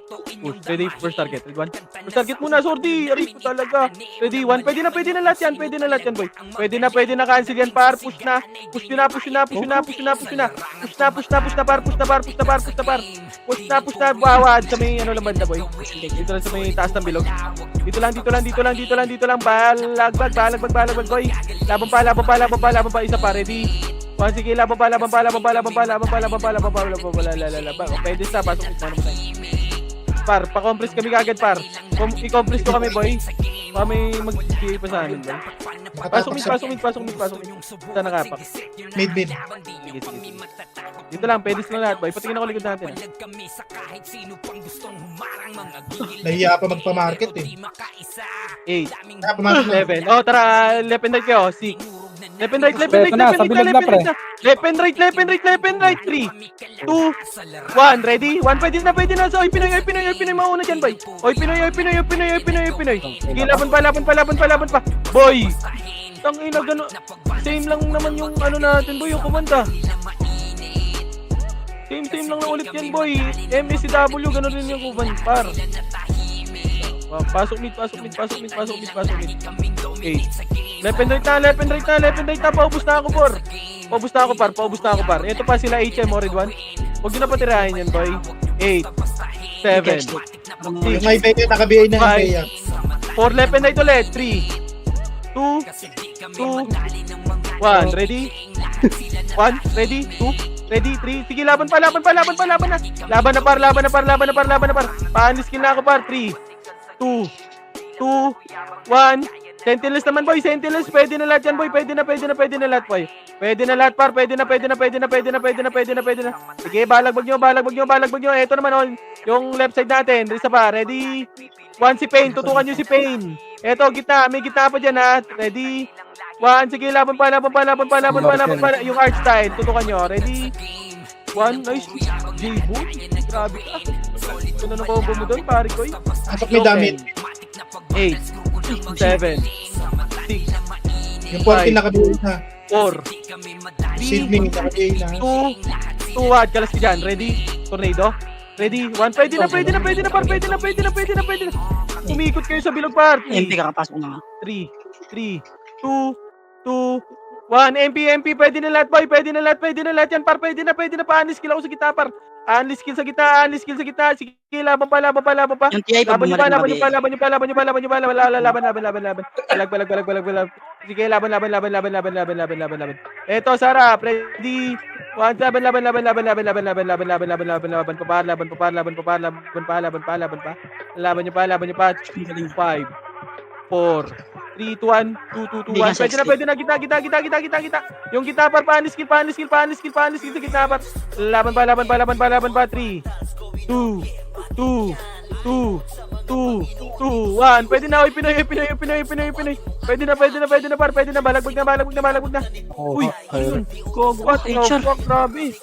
Push. Ready, first target. Ready, 1. First target muna, sorry. Aray ko talaga. Ready, 1. Pwede na lahat yan, boy. Pwede na cancel yan, par. Push na, par. Push na, bawad sa may ano lang banda, boy. Dito lang sa may taas ng bilog. Dito lang. Balagbag, boy. Laban pa, isa pa, ready. Sige, laban pa. Pwede sa, pasok mo naman tayo. Par, pa-compress kami kagad, par. I-compress ko kami, boy. Pa may mag-GA pa sa amin, boy. Pasok mid. Saan nakapak? Mid. Sige. Dito lang, pedis na lahat, boy. Patingin ako likod natin. Nahiya pa magpa-market eh. 8, Kaya pumasok na. 7. Oh, tara, left and right kayo. 6. Left and right. Ito na, sa bilog na, pre. Left and right. 3, 2, 1. Ready? 1, pwede na. So, Oy, Pinoy, mauna dyan, boy. Oy, Pinoy. Sige, laban pa. Boy! Tangina, gano'n. Same lang naman yung ano natin, boy, yung kumanda. Same lang na ulit yan, boy. MSCW, gano'n rin yung kuban, par. Pasok mid. 8. Left and right na. Paubos na ako, par. Ito pa sila HM, Orid 1. Huwag nyo na patirahin yan, boy. 8, 7, 6, Yung IBA, naka-BA na yung IBA. 4, left and right ulit. 3, 2, 1. Ready? 1, ready? 2, ready? 3. Sige, laban na. Laban na, par. Paaniskin na ako, par. 3, 2, 1. Sentinels naman boy, Sentinels, pwede na lahat yan boy, pwede na lahat boy. Pwede na lahat par, pwede na. Sige, balagbag nyo. Ito naman oh, yung left side natin, isa pa, ready? One si Pain, tutukan nyo si Pain. Ito, gitna, may gitna pa dyan ha. Ready? One, sige, laban pa. Yung art style, tutukan nyo. Ready? One, nice. J-Bo, grabe ka. Ano na combo mo doon, pare ko eh. Pasok may damit. 8, 7, 6, Yung 14 nakabuhay na. 4, Sydney nakabuhay na. 2, what? Kalas ka dyan. Ready? Tornado? Ready? 1, pwede na par. Umikot kayo sa bilog par. MP kakapasok na. 3, 2, 1, MP, pwede na lahat boy, pwede na lahat yan par, pwede na pa, unskill ako sa gitna par, unskill sa gitna, sige, laban pa, Yung TI pag bumalik na kabi. laban nyo pa, laban, balag, sige, laban, eto, Sarah, ready, 1, laban nyo pa, 5, 4, 3, 2, 1, 2, 1. Pwede na, kita. Yung kita par, pa-unskill sa gitna par. Laban pa, 3, 2, 1. Pwede na, Pinoy. Pwede na par, balagbag na. Uy, ayun. What the fuck, grabe.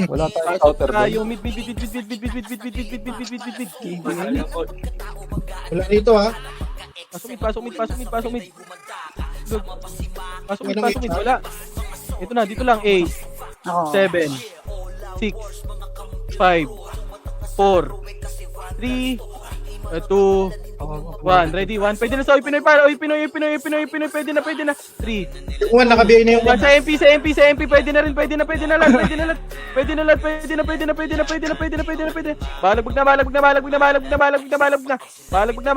Wala tayong counter doon. Tayo, mid. Wala dito ha. Pasok mid. Wala. Ito na, dito lang. 8, Ako. 7, 6, 5, 4, 3, 2, 1. Ready? 1. Pwede na sa Pinoy para. Pinoy. Pwede na. 3. Yung 1 nakabuhay na yung 1. Sa MP. Pwede na lahat. Balagbag na.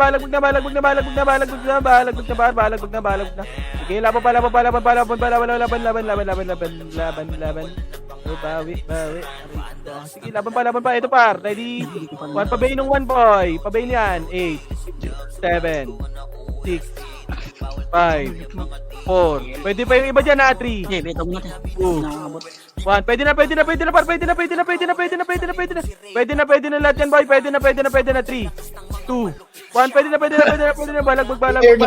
Sige, laban pa. Bawi. Sige, laban pa. Ito par. Ready? 1, pabay nung 1 boy. Pabay niyan. 8, 7, 6, 5, 4. Pwede pa yung iba dyan ha. 3, Okay, betong natin. 2, Nakakabot. 1. Pwede na par. Pwede na lahat yan boy. Pwede na. 3, 2, 1. Pwede na. Balagbag par. Balagbag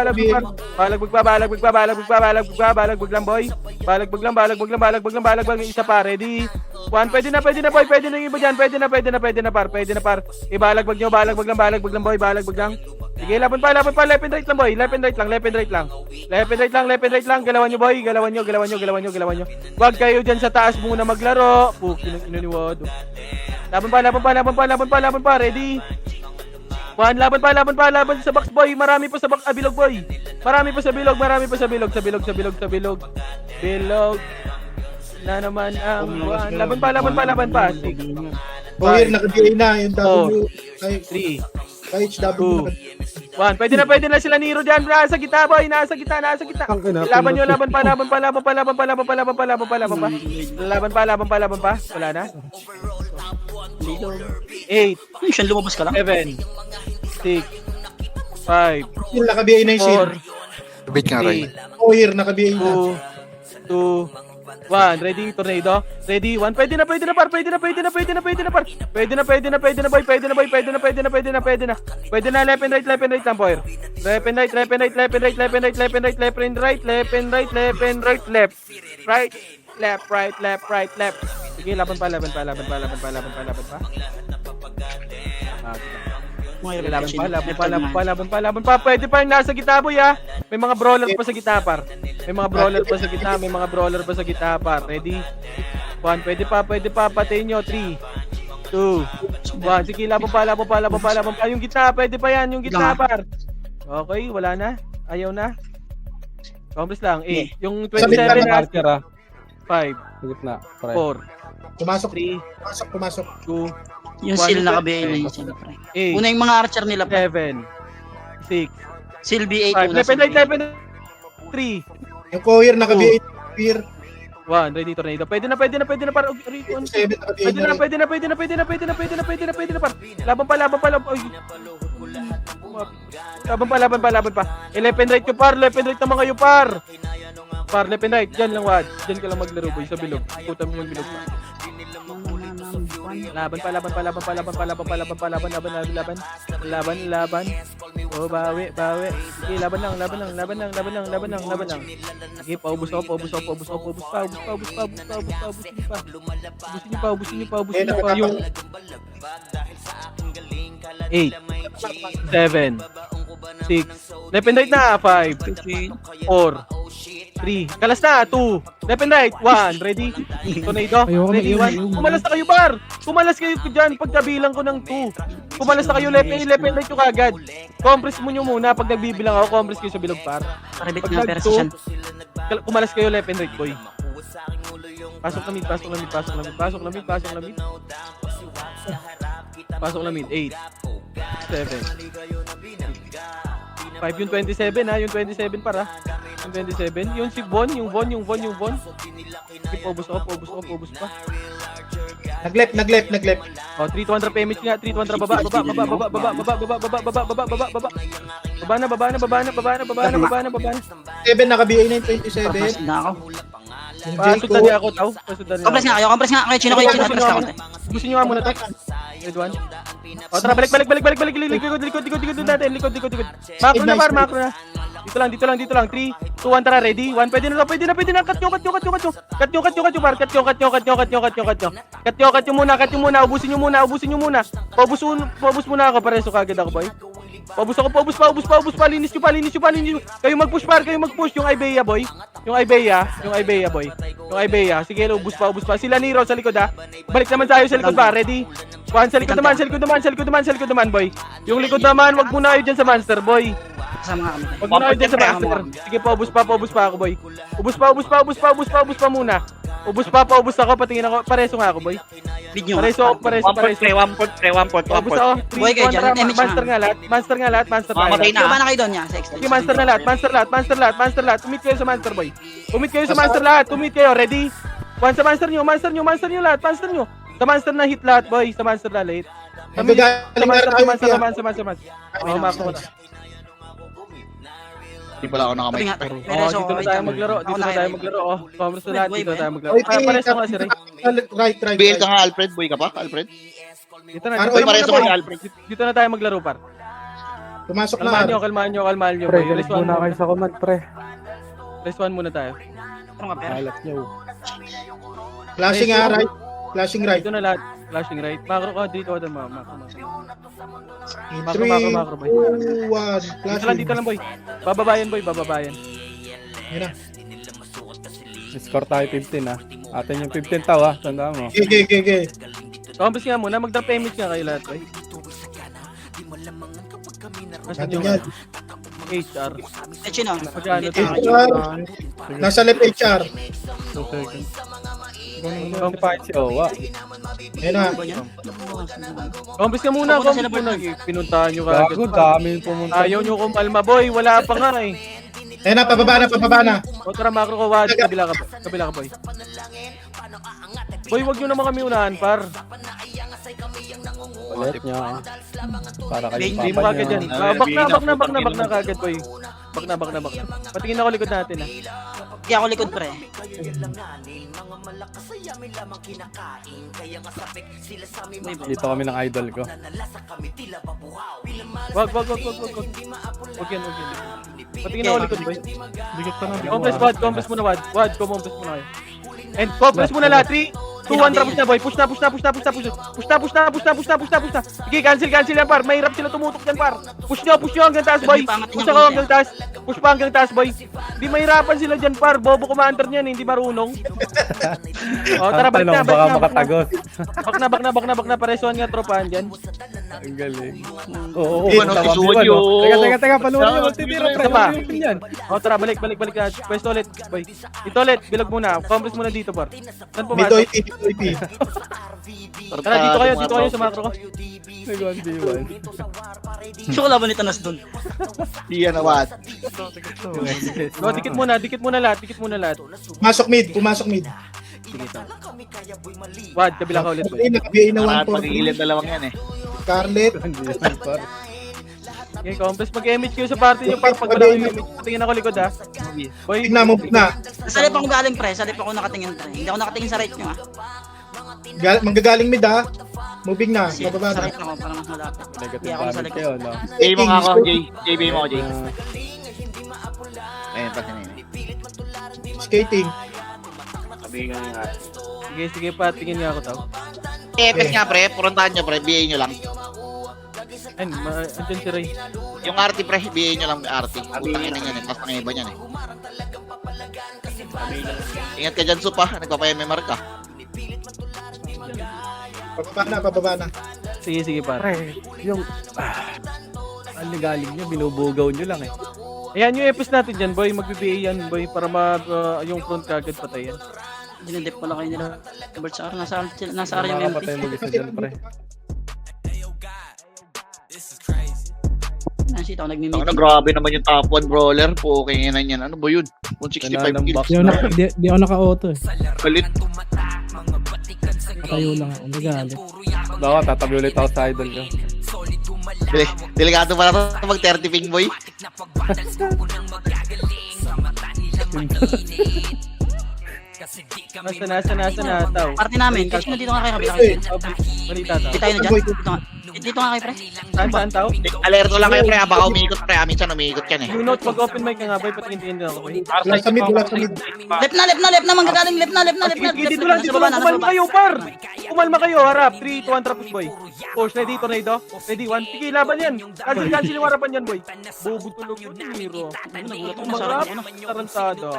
lang boy. Balagbag. Isa pa. Ready? 1. Pwede na boy. Pwede na yung iba dyan. Pwede na par. Ibalagbag nyo. Balagbag lang boy. Balagbag lang. Sige, laban pa. Left and right lang boy. Left and right lang. Galawan nyo boy. Galawan nyo. Wag kayo dyan sa taas muna maglaro. Pukin ng inuniwado. Laban pa. Ready? 1, laban sa box boy. Marami pa sa box, bilog boy. Marami pa sa bilog. Bilog. Na naman ang 1. Laban pa. 6, Courier nakabuhay na yung W. 3, HW 1. Pwede na sila Nero dyan. Nasa gitna boy. Nasa gitna. Laban nyo. Laban pa. Wala na. 8, Ay, siya lumabas ka lang. 7, 6, 5, yung nakabuhay na yung shield. 4, Wait nga, Ray. 3, Courier nakabuhay na. 2, 1. Ready? Tornado. Ready? 1. Pwede na par. Pwede na boy. Pwede na. Left and right lang boy. Left and right. Right. Sige, laban pa. Laban pa. Pwede pa yung nasa gitna boy ha. May mga brawler pa sa gitna par. Ready? 1, pwede pa. Patayin nyo. 3, 2, 1. Sige, laban pa. Yung gitna, pwede pa yan. Yung gitna par. Okay, wala na. Ayaw na. Compres lang. 8. Yung 27 na. Archer ah. 5, Sa gitna. Pre. 4, Pumasok. 3, Pumasok. 2, Yung One, seal two, nakabuhay na three. yung seal, pre. 8, Una yung mga archer nila, pre. 7, 6, Seal B8 5. una. Left and right. 3, Yung courier nakabuhay. Courier. 1. Ready, tornado. Pwede na par. 7 nakabuhay Pwede na par. Laban pa. Ay. Laban pa. Left and right yung par, left and right naman kayo par. Par, left and right, dyan lang wad. Dyan ka lang maglaro boy, sa bilog. Puta mo yung bilog pa. Laban. Oh, bawi. Sige, laban lang. Sige, paubos ako. Ubusin niyo pa. Yung 8, 7, 6, left and right na, 5, 4, 3, kalas na, 2, left and right, 1, ready? Tornado, ready, 1, kumalas na kayo bar! Kumalas kayo dyan pagkabilang ko ng 2. Kumalas na kayo left and right yung kagad. Compress mo nyo muna pag nagbibilang ako, compress kayo sa bilog par. Paribit Pag nga pera sa siyan. kumalas kayo left and right boy. Pasok na mid, 8, 7, 5 yung 27 ha, yung 27 para. Yung 27, yung si Von. Sige, paubos pa. Nag-left. Oh, 3-200 PMH nga, 3-200 baba. Baba na. 7 naka-BA na yung 27. Papasin na ako. Yung Pasundan niya ako, tao. Compress nga kayo. Okay, chino. Atras ka konti. Gusto niyo nga muna to. Red one. O tara, balik. Likod natin. Macro na. Dito lang. 3, 2, 1, tara, ready? 1, pwede na. Cut nyo muna. Ubusin nyo muna. Paubos muna ako, pareso kagad ako, boy. Paubos pa. Linis nyo pa. Kayo mag-push. Yung Ibeya, boy. Yung Ibeya, boy. Sige, ubus pa. Sila Nero sa likod, ha. Balik naman tayo sa likod ba? Ready? 1, sa likod naman, boy. Yung likod naman, wag muna kayo dyan sa monster, boy. Kasama nga kami. Wag muna kayo dyan sa monster. Sige, paubos pa ako, boy. Ubus pa muna. Ubus ako, patingin ako. Pareso nga ako, boy. Video nga. Pareso. 1 point. Ubus ako. Boy, kayo dyan. Monster nga lahat. Monster Mamatay tayo. Iba na kayo doon niya. Sa extra. Sige, monster na lahat. Monster lahat. Umit kayo sa monster, boy. Umit kayo, ready? 1 sa monster nyo lahat. Sa monster na hit lahat, boy. Sa monster na hit. Sa monster. Oh, mako na. Hindi pala ako Sabi nakamay. nga. Oh, dito na tayo maglaro. Oh, Commerce na lahat. Dito na tayo maglaro. Oy, Pareso nga si Ray. Right. BL ka nga, Alfred. Boy ka pa, Alfred? Dito na. Oy, pareso boy. ka, Alfred. Dito na tayo maglaro, par. Pumasok na. Kalmahan nyo, Pre, boy. galit muna kayo sa command, pre. Press 1 muna tayo. Ano nga pera? Alat nyo. Flashing right. Flashing right. Dito na lahat. Flashing right. Macro ka, dito ka doon, macro. 3, Macro, boy. 2, 1. Dito lang, boy. Bababayan. Yun na. Score tayo 15 ha. Atin yung 15 tao ha. Tandaan mo. Okay. Compres nga muna. Mag-drop image nga kayo lahat, boy. Natin yan. HR. Chino. Magkano to? HR. Nasa left HR. 2 seconds. Kung pa si Owa. Yun na. Compres ka muna. Pinuntahan nyo ka. Gago, dami yung pumunta. Ayaw nyo kumalma, boy. Wala pa nga eh. Ayun na, pababa na. O tara, macro ko, wad. Kabila ka, boy. Boy, wag nyo naman kami unahan, par. Ulit niya ha. Para kayo Hindi mo kagad yan. Bak na kagad, boy. Bak na. Patingin ako likod natin, ha. Hindi ako likod, pre. Dito kami ng idol ko. Wag. Wag yan. Patingin ako likod, boy. Compress muna, wad. Compress muna kayo. And compress muna lahat. 3, 2, 1, tapos na, boy. Push na. Sige, cancel yan, par. Mahirap sila tumutok yan, par. Push nyo hanggang taas, boy. Push ako hanggang taas. Push pa hanggang taas, boy. Hindi mahirapan sila dyan, par. Bobo commander niyan, hindi marunong. O, tara, balik na. Baka makatagos. Bak na. Paresuan nga tropahan dyan. Ang galing. Oo, Ano, isuod yun. Teka, paluin nyo. Magtitira, pre. Isa pa. Paluin yan. O, tara, balik na. Pwesto ulit, boy. Ito ulit, bilog muna. Compress muna dito, par. Saan Mid pumasok? OP. Tara, dito kayo sa macro ko. Nag-1v1. Gusto ko laban ni Tanas doon. Iyan na, what? No, dikit muna lahat. Pumasok mid. Sige, ito. Wad, kabila ka ulit, boy. Naka-BA na Parang 1 pag-iilid dalawang yan eh. Scarlet. Okay, Compres, mag-MH kayo sa party nyo, par. Pag wala kayong MH, patingin ako likod, ha. Boy, Moving na, moving na. Salip ako galing pre, salip ako nakatingin pre. Hindi ako nakatingin sa right nyo Manggagaling mid ha. Moving na, Kasi bababa sa na. right ako, parang mas malapit. Hindi Negative ako sa damage likod. kayo, no? Jay mo nga ako, Jay. Jay, bay mo ako, Jay. Ayun, pati na yun. Skating. sige, sige, patingin nga ako, tao. EPS nga, pre. Purantahan nyo, pre. BA nyo lang. Ayun, andyan si Ray. Yung RT, pre. BA nyo lang, RT. Utang ina yan, eh. Tapos ang iba niyan, eh. Ingat ka dyan, Sup, ha. Nagpapa-MMR ka. Bababa na. Sige, sige, par. Pre, yung... Aligaling nyo, binubugaw nyo lang eh. Ayan yung epis natin dyan, boy. Mag-BBA yan, boy. Para yung front kagad patayan. Dinidip pala kayo nila. Bert sa nasa area yung Makakapatay empty. mo isa dyan, pre. Nasita ako Ano, nagmi-meeting. grabe naman yung top 1 brawler. Okay, yan yan. Ano ba yun? 165 Kailangan ng kills. box. Di ako naka-auto eh. Galit. Patayo lang ako. Nagalit. Baka tatabi ulit ako sa idol ko. Delikado pala ito mag 30 ping boy. Nasa na, tao. Party namin, kasi na dito nga kayo kabila kayo. Balita, tao. Dito tayo na dyan. Dito nga kayo pre. Saan, tao? Alerto lang kayo, pre. Baka umiikot, pre. Minsan umiikot yan, eh. Yung note, pag-open mic ka nga, boy. Patingin-tingin din ako, boy. Wala sa mid, wala sa mid. Left na, manggagaling left na. Sige, dito lang, kumalma kayo, par! Kumalma kayo, harap. 3, 2, 1, trapos, boy. Push, ready, tornado. Ready, 1. Sige, laban yan. Cancel yung harapan yan, boy. Bobo tulog yun, Hero. Umarap, tarantado.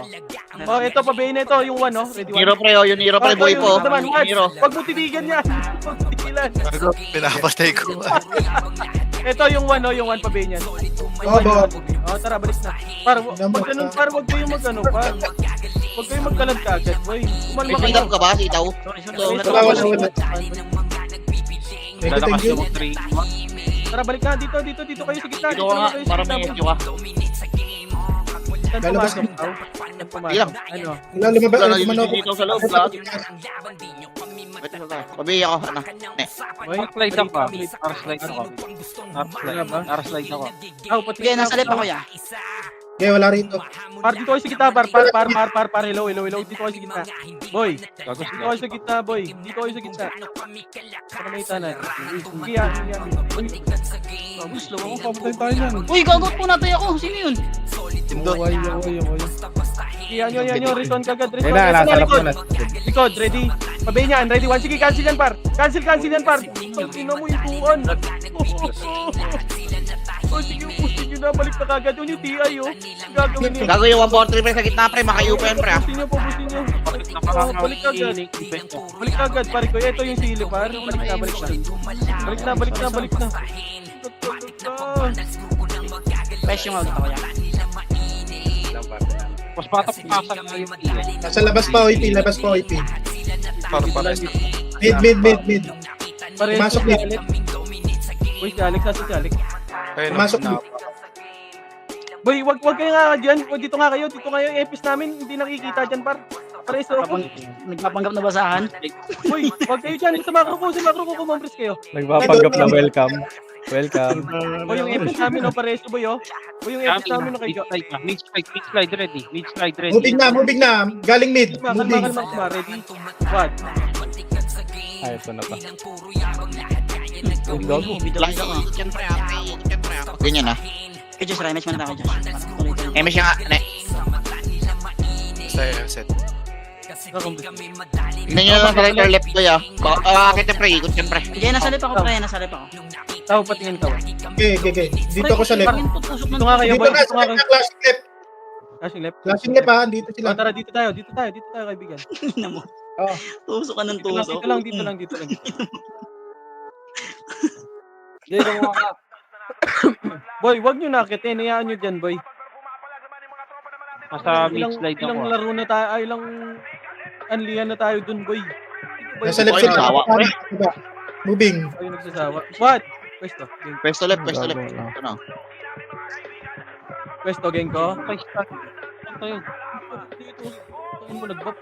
Oh, ito, pabayin na ito, yung 1, no? Ready, 1. Hero, pre. Oh, yung hero, pre. Boy po. Hero. Wag mo titigan yan. Wag mo titigilan. Pinapatay ko. Ito yung 1, no? Yung 1 pabayin yan. Oh, tara, balik na. Par, wag ganun, par. Wag kayong mag-ano, par. Wag kayong magkalag kagad, boy. Kumalma May kayo. sitaw ka ba? Sitaw? Wala. Thank you. Tara, balik na. Dito kayo sa gitna. Dito ka nga. Para may issue ka. Saan Lalabas pumasok, tao? Saan pumasok? Ilang? Ano? Wala lumabas. Wala na Lumano dito sa loob, lahat. Pabihi ako, ano? Ne. Boy, Slide ako. Slide ako. Slide ako. Aw, pati. Sige, nasa left ako ya. Okay, wala rito. Par, dito kayo sa gitna, par. Hello. Dito kayo sa gitna. Boy, dito kayo sa gitna, boy. Dito kayo sa gitna. Para may tanan. Sige, yan. Slow ako. Pamatay tayo yan. Uy, gagot po natay ako. Sino yun? Away. Sige, yan. Return kagad. Ayun na, nasa harap mo na. Likod, ready. Pabay niyan, ready. 1. Sige, cancel yan, par. Cancel yan, par. Tingnan mo yung tuon. Oh, sige, pusin nyo na. Balik na kagad. Yun yung TI, oh. Gagawin niyo. Gago yung 143, pre. Sa gitna, pre. Makayu pa yan, pre. Pusin nyo. Oh, balik kagad. Balik kagad, pare ko. Ito yung sili, par. Balik na. Fresh yung auto ko ya. Mas bata pasa na yung Nasa labas pa, OIP. Labas pa, OIP. Mid. Pare, Pumasok si dito. Alex. Uy, si Alex. Nasa si Alex. Pumasok mid. Boy, wag kayo nga dyan. Wag dito nga kayo. Dito nga yung epis namin. Hindi nakikita dyan, par. Pare, so ako. Nagpapanggap na basahan. Boy, wag kayo dyan. Sa macro ko, kumambres kayo. Nagpapanggap na welcome. Welcome. O yung epis namin, no, pareso, boy, oh. O yung epis namin, no, kayo. Mid slide ready. Moving na. Galing mid. Moving. Kalma. Ready? What? Ay, ito na pa. Lang yan, pre. Ganyan, ha? Okay, Josh, rematch muna tayo, Josh. MS siya nga, ne. Set. Tingnan nyo lang sa right or left ko, ya. Bakit yan, pre? Ikot yan, pre. Sige, nasa left ako, pre. Tao, patingin ka. Okay. Dito ako sa left. Dito nga kayo, Dito boy. na, Dito nga kayo. classic left. Flashing left. Flashing left ha. Dito O, sila. tara, dito tayo, kaibigan. Oh. Tusok ka ng tusok. Dito lang. Jay, gumawa ka. Boy, wag nyo nakitin. Hayaan nyo dyan, boy. Nasa mid slide ako. Ilang laro na tayo, ilang anlihan na tayo dun, boy. Nasa left Boy, sila. sawa, pre. Moving. Ayun nagsasawa. What? Pwesto. Pwesto left. Ano? Pwesto, gang ko. Tayo. Dito. Tingin mo nag-box.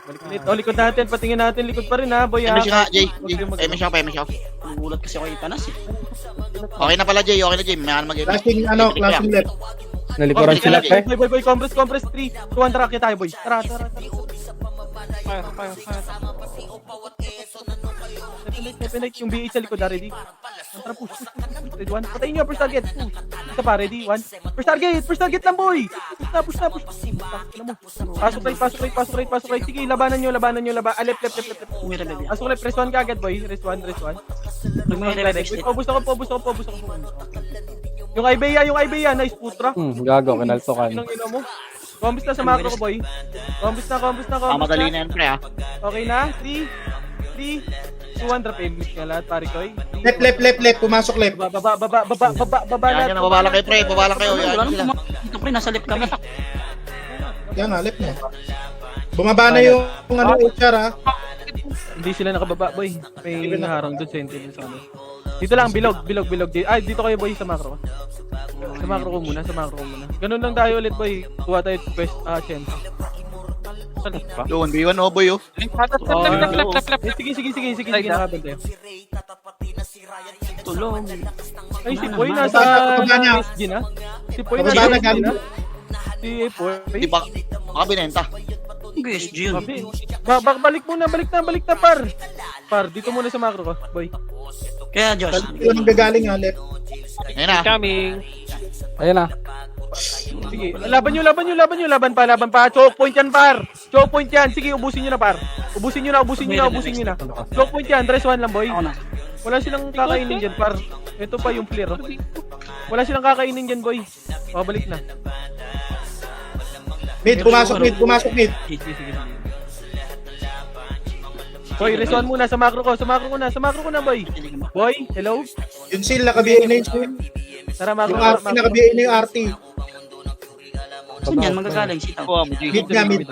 Balik ulit. O, likod natin. Patingin natin. Likod pa rin, ha, boy. MS siya nga, Jay. Huwag kayong mag- MS siya. Nagulat kasi ako itanas eh. Okay na pala, Jay. Okay na, Jay. May mag-edit. Classing left. Nalikuran sila, pre. Boy, compress 3, 2, tara, tayo, boy. Tara. Fire. Definite yung BH sa likod, ready? Tara, push. Ready, 1. Patayin nyo, first target. Isa pa, ready, 1. First target lang, boy. Push na. Pasok right. Sige, labanan nyo. Left. Pasok left, press 1 kagad, boy. Press 1. Pobus ako. Yung Ibeya, nice putra. Gago, kinaltokan. Inong ino mo. Combis na sa macro ko, boy. Combis na. Madali na yan, pre, ha? Okay na? 3, 2, 1, drop aim miss nga lahat, pare ko. Left. Pumasok left. Baba Yan, lahat. babala kayo, pre. Babala kayo. Yan Wala sila. nang dito pre, nasa left kami. Yan nga, left na. Bumaba na yung HR ha. Hindi sila nakababa, boy. May naharang doon, sentinel sa ano. Dito lang, bilog. Ay, dito kayo, boy, sa macro. Sa macro ko muna. Ganun lang tayo ulit, boy. Kuha tayo quest, chance. Saan pa? Doon, B1, oh, boy, oh. Left. Sige, nakabal tayo. Tulong. Ay, si Boy nasa Baba niya. PSG na. Si Boy Baba nasa na, PSG galing. na. Si Boy. Di ba? Baka binenta. PSG yun. Babi. Balik na, par. Par, dito muna sa macro ko, Boy. Kaya Josh, Yun ang gagaling ha, left. Ayun na. Coming. Ayun na. Sige, laban pa. Choke point yan, par. Choke point yan. Sige, ubusin nyo na, par. Ubusin nyo na. Choke point yan, dress 1 lang, boy. ako na. Wala silang kakainin dyan, par. Ito pa yung flare, oh. Wala silang kakainin dyan, boy. Balik na. Pumasok mid. Sige. Boy, dress 1 muna sa macro ko na, boy. Boy, hello? Yung seal, naka-BA na yung seal. Tara, macro. Yung RT, naka-BA na yung RT. Saan yan? Magagaling sitaw. Kuha mo, Jay. Mid.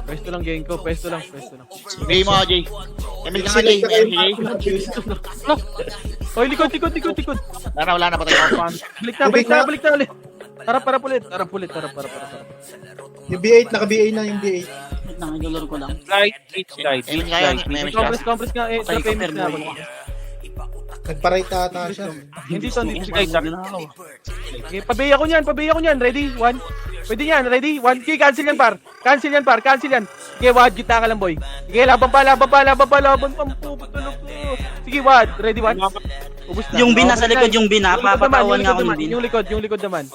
Pwesto lang, Genko. Pwesto lang. Bigay mo, Jay. Emil ka nga, Jay. Jay. Oy, likod. Wala na, patay ako. Balik na ulit. Tara ulit. Yung B8, naka-BA na yung B8. Wait lang, naglalaro ko lang. Slide. Emil ka yan. May Emil ka. Compress nga, Patay drop ka, aim pero na. Nagpa-right ata siya. Hindi to. Guys, na ako. Okay, pabeya ko niyan. Ready? 1. Pwede niyan. Ready? 1. Okay, cancel yan, par. Cancel yan. Okay, wad. Kita ka lang, boy. Okay, laban pa. Puputulog ko. Sige, wad. Ready, 1. Ubus na. Yung bin nasa likod, yung bin ha. Yung likod naman, Papatawan nga ako yung bin. Yung likod naman.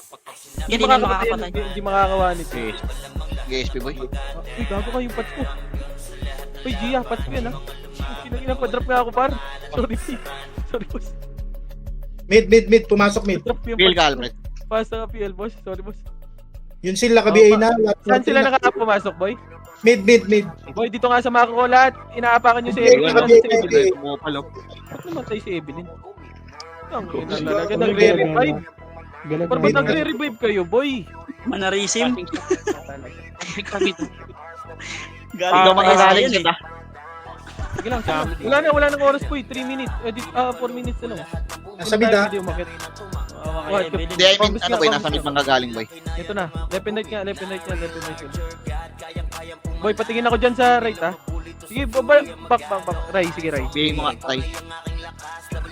Hindi na makakapatay. Hindi makakawa nito. GSP, boy. Uy, gago ka yung pats ko. Uy, Gia, pats ko yan, ha. Kinang pa-drop nga ako, par. Sorry, boss. Mid. Pumasok mid. Drop yung Bill ka, pats ko. Alfred. Pasa ka, PL, boss. Sorry, boss. Yung seal, naka-BA na. Saan sila pumasok, boy? Mid. Boy, dito nga sa macro ko lahat. Inaapakan nyo si Hindi, Evelyn. naka-BA. Ba't namatay si Evelyn? Ang ina talaga, nagre-revive. Pero ba't nagre-revive kayo, boy? Manarisim. Ikaw magagaling yan kita. Sige lang, wala nang oras, boy. 3 minutes. 4 minutes na lang. Nasa mid ha. Hindi umakit. Hindi, I mean, ano boy, nasa mid manggagaling, boy. Ito na. Left and right nga. Boy, patingin ako dyan sa right, ha. Sige, back. Ray, sige, Ray. Bigay mo nga, Tay.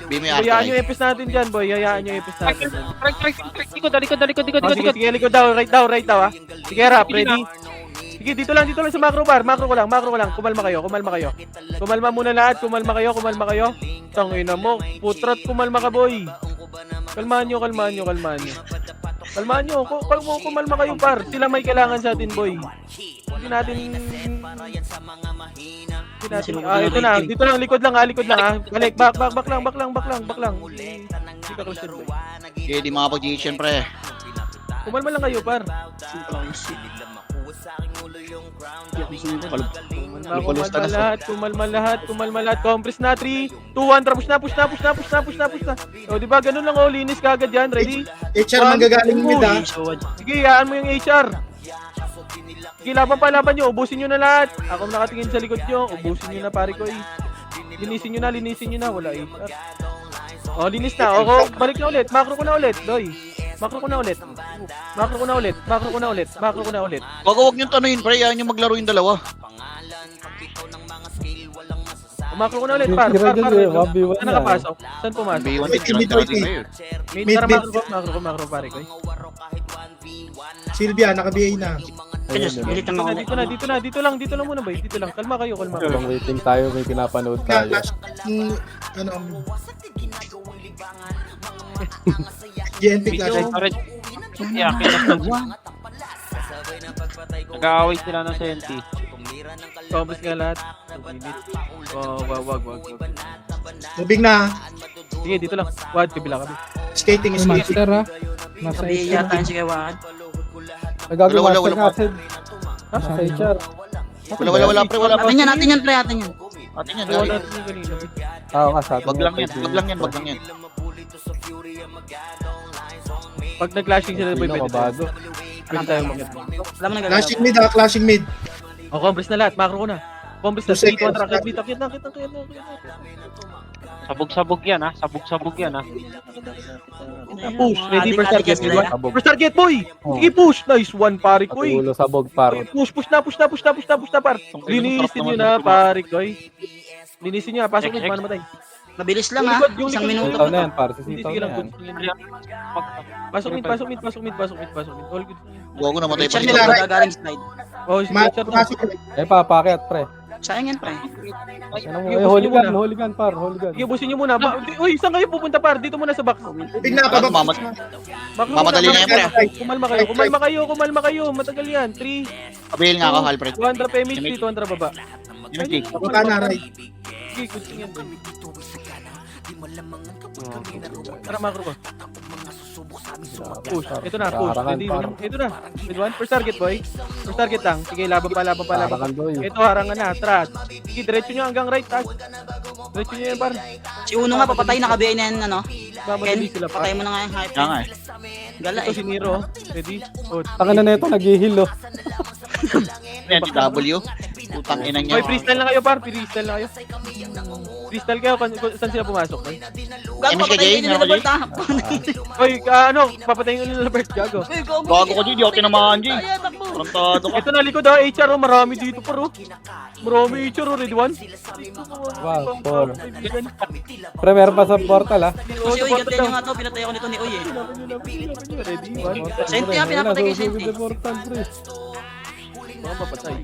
Bigay mo yung Hayaan arte, nyo epis natin dyan, boy. Hayaan nyo epis natin. Likod. Sige, likod daw, right daw, ha. Sige, rap, ready? Sige, dito lang sa macro bar. Macro ko lang. Kumalma kayo. Kumalma muna lahat. Kumalma kayo. Tangina mo. Putrat, kumalma ka, boy. Kalmahan nyo. Kumalma kayo, par. Sila may kailangan sa atin, boy. Hindi natin... ito na. Dito lang, likod lang, ha. Balik, back lang. Hindi ka close, boy. Okay, di mga position, pre. Kumalma lang kayo, par. Kumalma lahat. Compress na, 3, 2, 1, push na. O, di ba? Ganun lang, linis ka agad yan. Ready? HR manggagaling mid ha. Sige, hayaan mo yung HR. Sige, laban nyo. Ubusin nyo na lahat. Ako nakatingin sa likod nyo. Ubusin nyo na, pare ko, eh. Linisin nyo na. Wala, eh. O, linis na. O, balik na ulit. Macro ko na ulit, doy. Macro ko na ulit. Wag Huwag niyong tanuin, pre. Yan yung maglaro yung dalawa. Makro ko na ulit, par. Tira dyan eh, 1v1 Saan na. nakapasok? Saan pumasok? B1 Mid, din, mid, tira mid, din kayo. Mid, Mid, tara mid. makro pare ko. Silvia, naka-BA na. Kanyos, ulit lang ako. Dito lang muna, boy. Dito lang. Kalma kayo. Habang waiting tayo, may pinapanood tayo. Flash, ano, GNP clash. Storage. Yeah, nag-aaway sila ng Senti. Combos nga lahat. Wag. Moving na. Sige, dito lang. Wad, kabila kami. Skating, Yung skating. master ha. Nasa Sabi HR. yata yung sigawan. Nagagawa Wala, master wala. nga, Sid. Ha? Nasa HR. Wala, pre, wala pa. Atin yan, pre, atin yan. Atin yan, Wala dali. natin yung kanina. Oo nga, sa atin. Wag lang yan, wag lang yan. Pag nag-clashing sila, boy, Pino, pwede tayo. kabado. Pwede tayo mag Alam mo na Clashing mid ha, clashing mid. O, combos na lahat. Macro ko na. Combos na. 2 seconds. 3, 200. Akit na. Sabog-sabog yan ha. Sabog-sabog yan ha. Push. Ready for Adik-adik target. sila. Sabog. First target, boy! Oh. Sige, push! Nice one, pare ko, eh. Patulo sabog, par. Push na, par. Linisin nyo na, pare ko, eh. Linisin nyo, pasok nyo, paano matay? Mabilis lang Yung ha. likod, yung Isang likod. minuto. Sitaw na yan, par. Hindi, Sitaw sige na lang, yan. Pasok mid. All good. Huwag ko namatay pa Richard rin. nila magagaling slide. Oh, Richard, Masok. Eh, papakyat, pre. Sayang yan, pre. Ano mo? Sige, Eh, busin nyo muna. hooligan, par. Hooligan. sige, busin nyo muna. Uy, saan kayo pupunta, par? Dito muna sa box. Moving na, pababa. Mamadali na yan, pre. Kumalma kayo. Matagal yan. 3, Pabail nga ako, Alfred. 200 PMH, 200 baba. Yung nag-kick. Pababa na, right. Sige, gusto yan. Tara, macro ko. Push. Ito na, push. Harangan, Ready? par. Ito na. Mid one. First target, boy. First target lang. Sige, laban pa. Harangan, boy. Ito, harangan na. Atras. Sige, diretso nyo hanggang right, taas. Diretso nyo yan, par. Si Uno nga, papatay na kabiyain na yan, ano? Ken, Mamadali sila, par. patay mo na nga yung hype. Kaya nga eh. Gala Ito eh. si Nero. Ready? Oh. Tangin na neto, nag-heal, oh. Yan, W. Putang ina niya. Boy, freestyle na kayo, par. Freestyle na kayo. Freestyle kayo. Saan sila pumasok, boy? Gago, MSK papatay Jay, din nila meron Bert ha. Oy, papatayin ko nila Bert, gago. Uy, gago. Bago ko dyan, di ako tinamaan dyan. Ayan, takbo. Tarantado ka. Ito na likod ha, HR oh, marami dito par oh. Marami HR oh, ready one. Wow, 4. Pre, meron pa sa portal, ah. Si Uy, gantihan nyo nga to. Pinatay ako nito ni Uy eh. Ready one. Senti ha, pinapatay kay Senti. Sa portal, pre. Baka mapatay.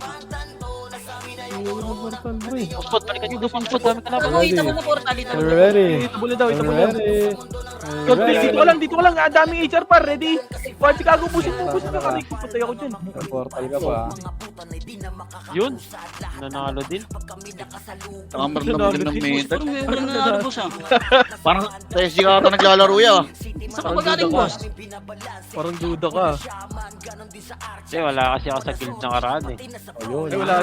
Sa portal, pre. Spot, balikan nyo. Spot, dami ka na. Ako, ita mo na portal dito. We're ready. Itabula daw, We're itabula. ready. Dito ko lang, ang daming HR par, ready. One Chicago, busin mo ka karik. Patay ako dyan. Sa portal ka pa. Yun. Nanalo din. Ang maramdaman ng meta. Parang nanarubos ha. Parang sa SG ka ata naglalaro yan. Saan ka magaling, boss? Parang duda ka. Kasi wala kasi ako sa guild ng karaan eh. Ayun. Ay, wala.